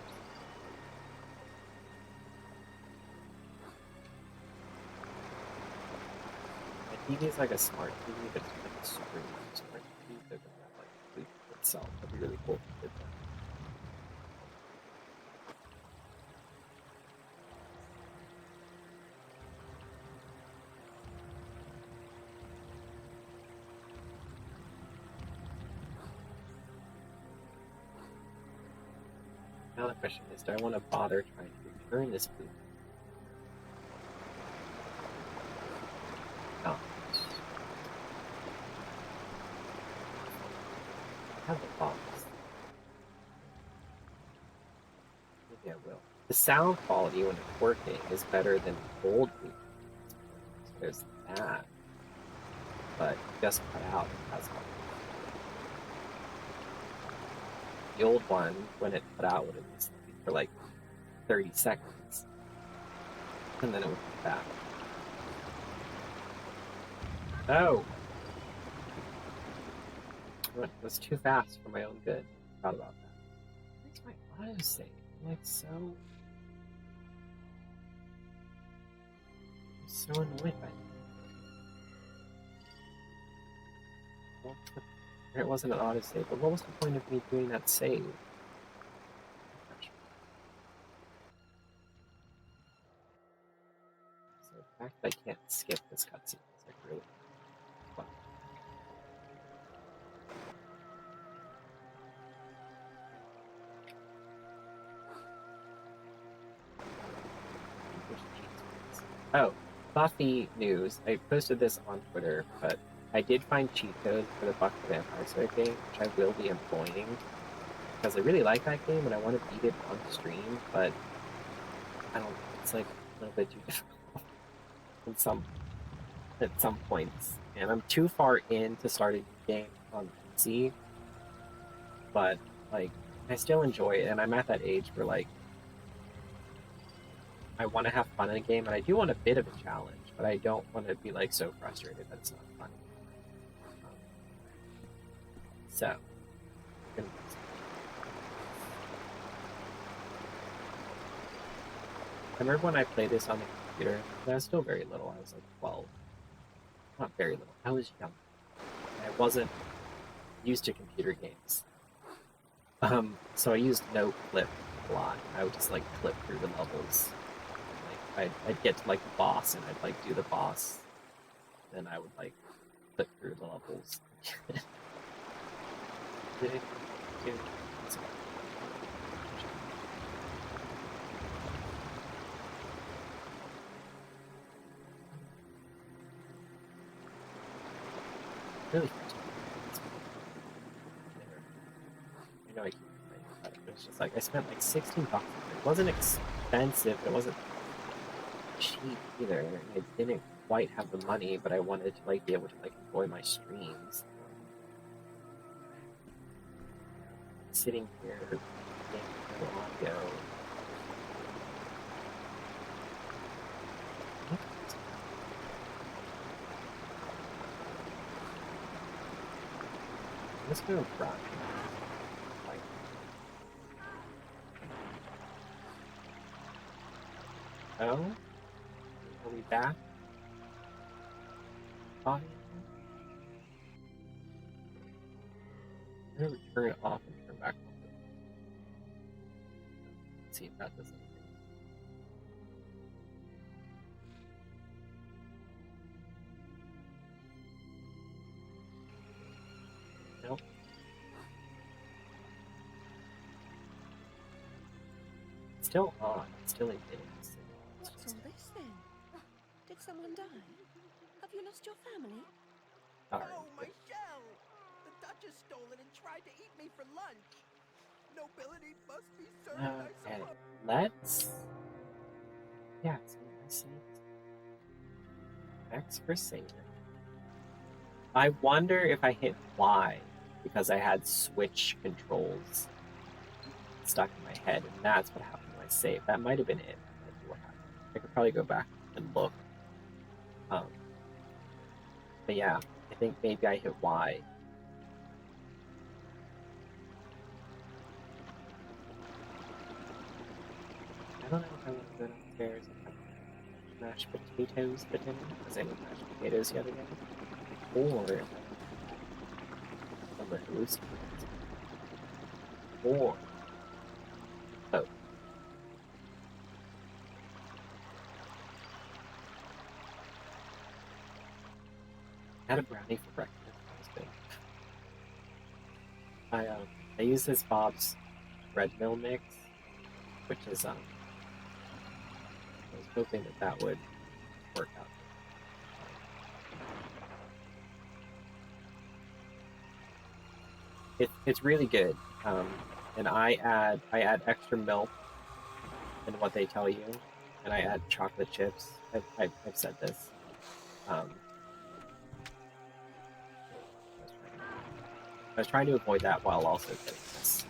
My TV is like a smart TV, but it's like a super smart TV that can have like sleep for itself. That'd be really cool if it did that. Now the question is, do I want to bother trying to return this food? No. I have the box. Maybe I will. The sound quality when it's working is better than the old food. So there's that. But just cut out. That's all. The old one, when it cut out, would have been for like 30 seconds. And then it would be back. Oh! It was too fast for my own good. Thought about that. Where's my autosave? I'm like I'm so annoyed by that. It wasn't an autosave, but what was the point of me doing that save? So the fact that I can't skip this cutscene is like really fun. Oh, Buffy news. I posted this on Twitter, but I did find cheat codes for the Buffy Vampire Slayer game, which I will be employing because I really like that game and I want to beat it on stream, but I don't. It's like a little bit too difficult at some points, and I'm too far in to start a new game on PC. But like, I still enjoy it, and I'm at that age where like I want to have fun in a game, and I do want a bit of a challenge, but I don't want to be like so frustrated that it's not fun. So, I remember when I played this on the computer, but I was still very little. I was like 12. Not very little. I was young. I wasn't used to computer games. So I used no clip a lot. I would just like clip through the levels. Like, I'd get to like the boss and I'd like do the boss. Then I would like clip through the levels. Really I know I keep complaining about it, but it's just like I spent like $16. It wasn't expensive, it wasn't cheap either, and I didn't quite have the money, but I wanted to like be able to like enjoy my streams. Sitting here, no audio. Let's go run. Oh? Are we back? I'm gonna turn it off and turn back on. Let's see if that does anything. Nope. It's still on. It's still emitting. What's all this then? Did someone die? Have you lost your family? Sorry. Oh, my shell! The Duchess stole it and tried to eat me for lunch. Nobility must be served, I Okay, suppose. let's. Yeah, it's what I saved. X for saving. I wonder if I hit Y because I had switch controls stuck in my head, and that's what happened when I saved. That might have been it. Might be what happened. I could probably go back and look. But yeah, I think maybe I hit Y. I don't know if I want to go downstairs and have mashed potatoes for dinner, because I made mashed potatoes the other day. Or if I'm a hallucinate. Or oh. I had a brownie for breakfast. That was good. I use this Bob's bread mill mix, which is I was hoping that would work out. It's really good, and I add extra milk than what they tell you, and I add chocolate chips. I've said this. I was trying to avoid that while also getting this.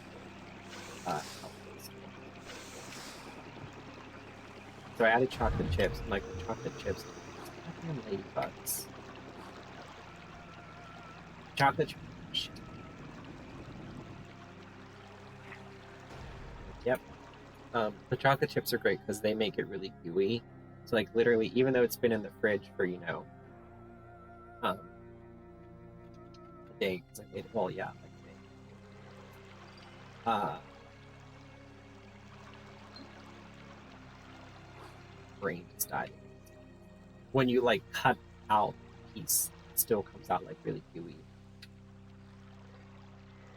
So I added chocolate chips, and like the chocolate chips, goddamn ladybugs. Chocolate chips. Yep. The chocolate chips are great because they make it really gooey. So like literally, even though it's been in the fridge for a day because I made it. Well, yeah, like day. Brain just died. When you like cut out the piece, it still comes out like really gooey.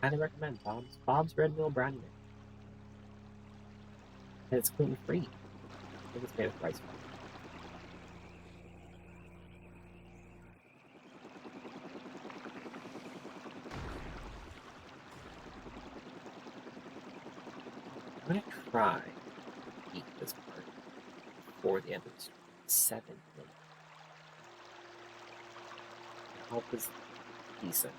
Highly recommend Bob's Red Mill Brownie Mix. And it's gluten free. I think it's made of rice flour. I'm gonna try to beat this part before the end of the story. 7 minutes. Help is decent.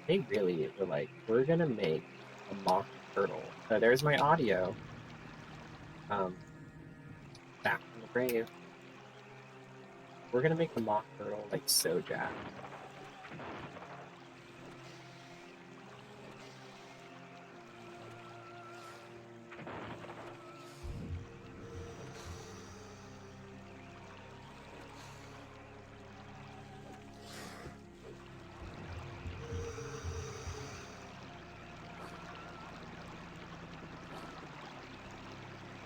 They really were like, we're gonna make a mock turtle. So there's my audio. Back from the grave. We're gonna make a mock turtle like so jacked.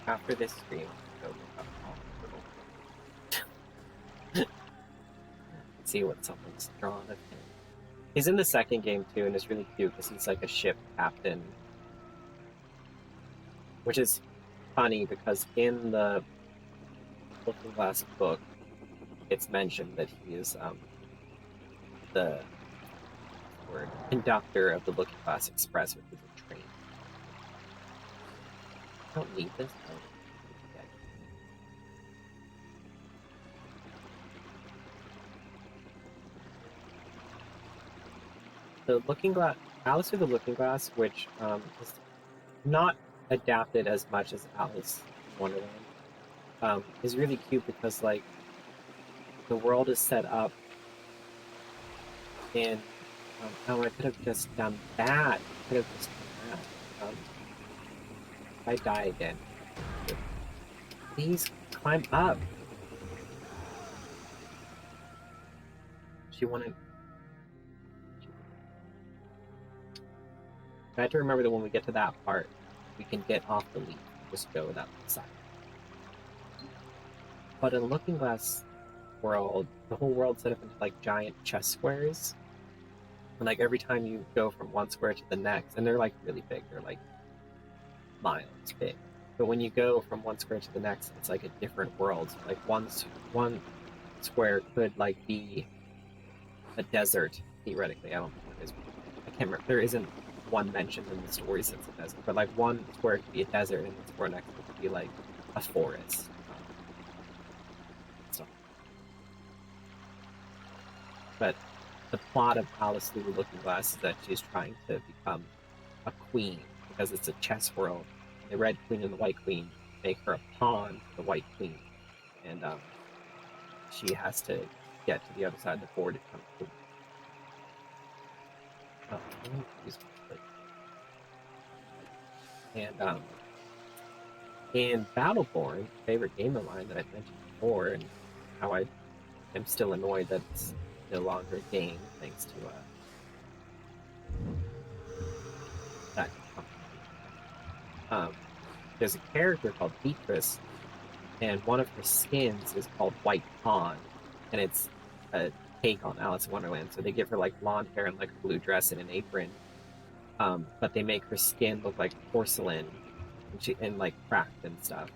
After this stream, go look up mock turtle. See what someone's drawn of him. He's in the second game too, and it's really cute because he's like a ship captain. Which is funny because in the Looking Glass book, it's mentioned that he is the conductor of the Looking Glass Express, which is a train. I don't need this. Okay. The Looking Glass, Alice Through the Looking Glass, which is not adapted as much as Alice in Wonderland, is really cute because like the world is set up in. Oh, I could have just done that. I could have just done that. If I die again, please climb up. She wanted. I have to remember that when we get to that part, we can get off the leaf and just go that side. But in Looking Glass world, the whole world's set up into like giant chess squares. And like every time you go from one square to the next, and they're like really big, they're like miles big. But when you go from one square to the next, it's like a different world. So like one square could like be a desert, theoretically. I don't know what it is. I can't remember. There isn't one mentioned in the story since a desert, but like one square could be a desert, and the square next could be like a forest. But the plot of Alice Through the Looking Glass is that she's trying to become a queen because it's a chess world. The Red Queen and the White Queen make her a pawn to the White Queen, and she has to get to the other side of the board to become a queen. Oh, let me use my and in Battleborn, favorite game of mine that I've mentioned before, and how I am still annoyed that it's no longer a game thanks to that company. There's a character called Beatrice, and one of her skins is called White Pawn, and it's a take on Alice in Wonderland. So they give her like blonde hair and like a blue dress and an apron, but they make her skin look like porcelain and like cracked and stuff.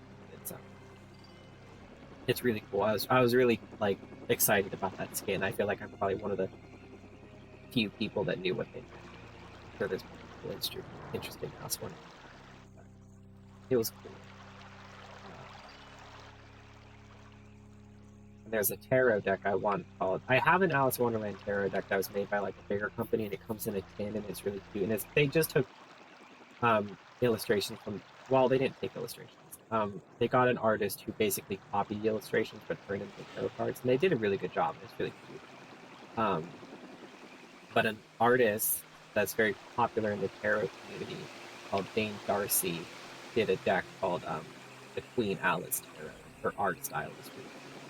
It's really cool. I was really like excited about that skin. I feel like I'm probably one of the few people that knew what they meant. I'm sure there's more interesting house one. It was cool. And there's a tarot deck I want called. I have an Alice in Wonderland tarot deck that was made by like a bigger company, and it comes in a tin, and it's really cute. And they just took illustrations from. Well, they didn't take illustrations. They got an artist who basically copied the illustrations but turned into tarot cards, and they did a really good job. It's really cute. But an artist that's very popular in the tarot community called Dane Darcy did a deck called the Queen Alice Tarot. Her art style is really cool.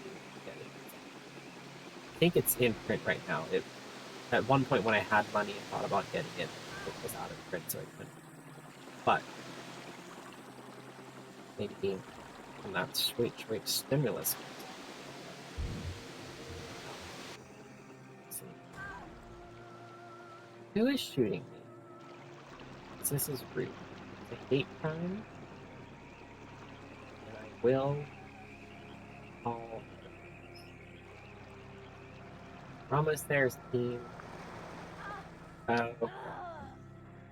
think it's in print right now. At one point when I had money and thought about getting it, it was out of print, so I couldn't. But maybe when that sweet stimulus comes in. Who is shooting me? This is rude. It's a hate crime, and I will call. We're almost there, team. Oh,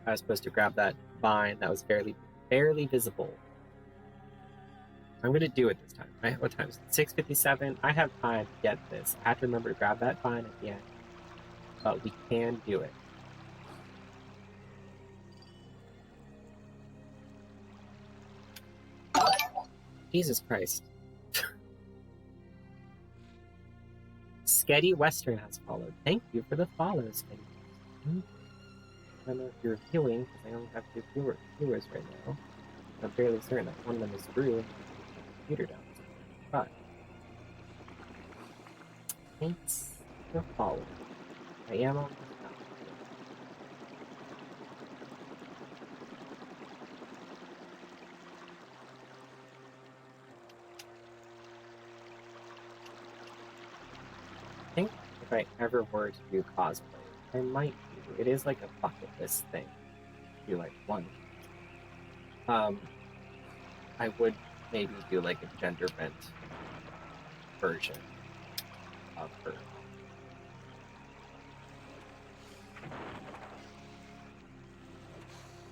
I was supposed to grab that vine that was barely visible. I'm gonna do it this time. Right? What time is it? 6:57. I have time to get this. I have to remember to grab that vine at the end, but we can do it. Jesus Christ. Sketty Western has followed. Thank you for the follow, Sketty Western. I don't know if you're viewing, because I only have 2 viewers right now. I'm fairly certain that one of them is Drew and the computer down. But thanks for following. I am on I think if I ever were to do cosplay, I might do. It is like a bucket list thing. Do like one. I would maybe do like a gender bent version of her.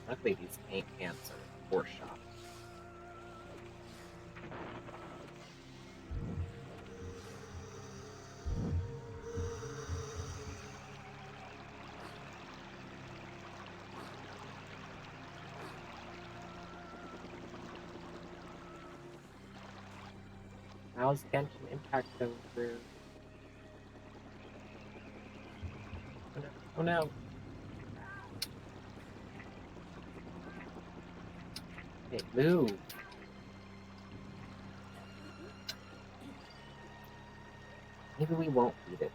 Luckily, these paint cans are horse shop. How's Genshin Impact going through? Oh no. Hey, move. Maybe we won't beat it.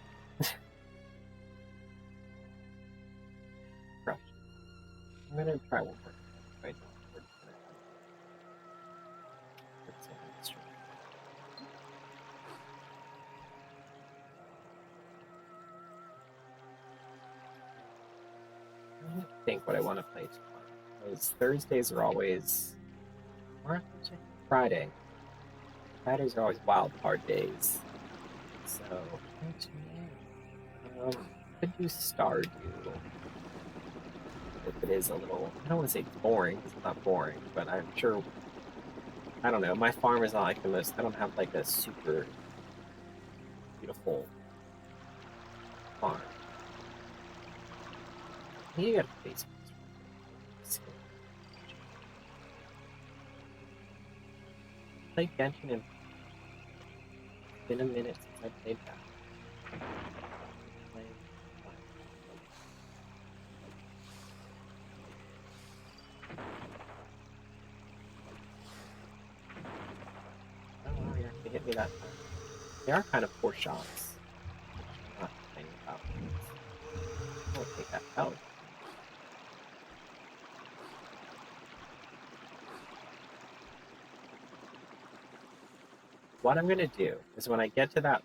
Crush. I'm gonna try one more. Right now. I think what I want to play tomorrow. Because Thursdays are always. Or Friday. Fridays are always wild card days. So, could do Stardew. If it is a little, I don't want to say boring, because it's not boring, but I'm sure, I don't know, my farm is not like the most, I don't have like a super beautiful farm. You got a Facebook. Play Genshin and it's been a minute since I played that. Oh wow, you actually hit me that time. They are kind of poor shots. I'm not complaining about. I'll take that out. What I'm gonna do is when I get to that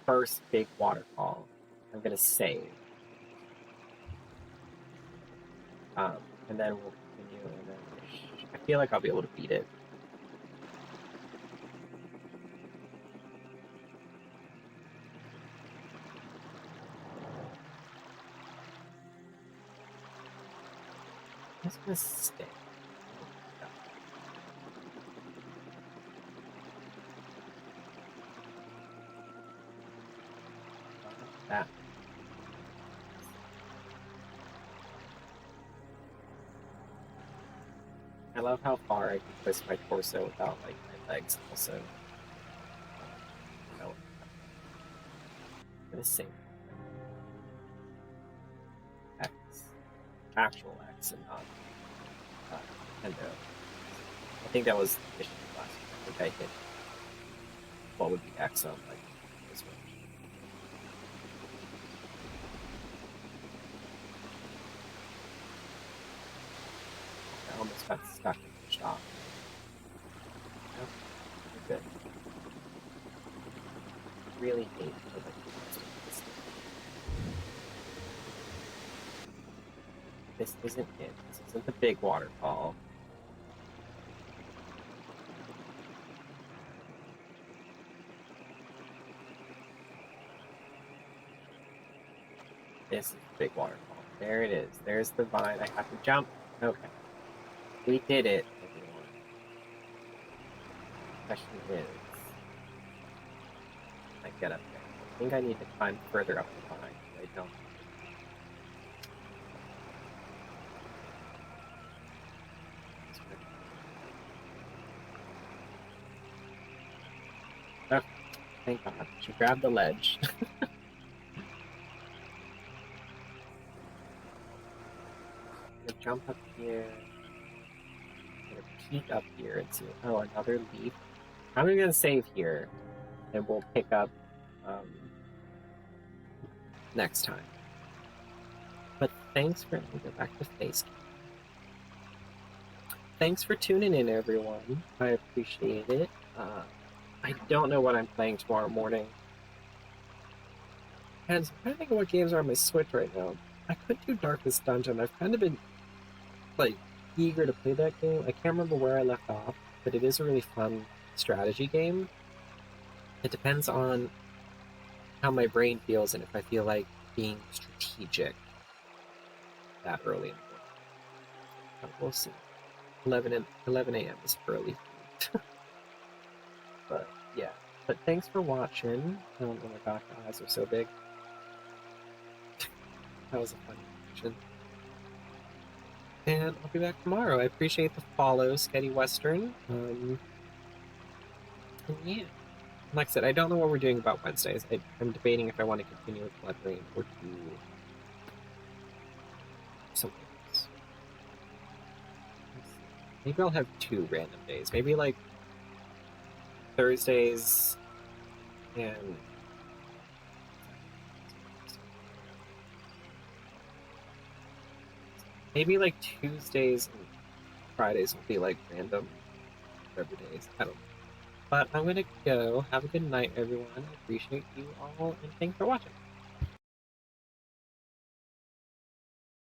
first big waterfall, I'm gonna save. And then we'll continue, and then I feel like I'll be able to beat it. I'm just gonna stay. That. I love how far I can twist my torso without like my legs also. No. I'm gonna save X. Actual X and not Nintendo. I think that was the issue last time. I think I hit what would be X on like this one. almost got stuck and pushed off. Nope, we're good. Really hate the this. This isn't it. This isn't the big waterfall. This is the big waterfall. There it is. There's the vine. I have to jump. Okay. We did it, everyone. Question is, I get up there. I think I need to climb further up the vine. I don't. Oh, thank God. She grabbed the ledge. Jump up here. I'm gonna peek up here and see. Oh, another leaf. I'm gonna save here, and we'll pick up next time. But thanks for go back to FaceTime. Thanks for tuning in, everyone. I appreciate it. I don't know what I'm playing tomorrow morning. And I'm trying to think of what games are on my Switch right now. I could do Darkest Dungeon. I've kind of been like eager to play that game. I can't remember where I left off, but it is a really fun strategy game. It depends on how my brain feels and if I feel like being strategic that early in the morning. But we'll see. 11 a.m. is early. But yeah. But thanks for watching. Oh my gosh, my eyes are so big. That was a fun action. And I'll be back tomorrow. I appreciate the follow, Sketty Western. And yeah. Like I said, I don't know what we're doing about Wednesdays. I'm debating if I want to continue with Blood Rain or do something else. Maybe I'll have 2 random days. Maybe like Thursdays and maybe like Tuesdays and Fridays will be like random whatever days. I don't know. But I'm gonna go. Have a good night, everyone. I appreciate you all, and thanks for watching.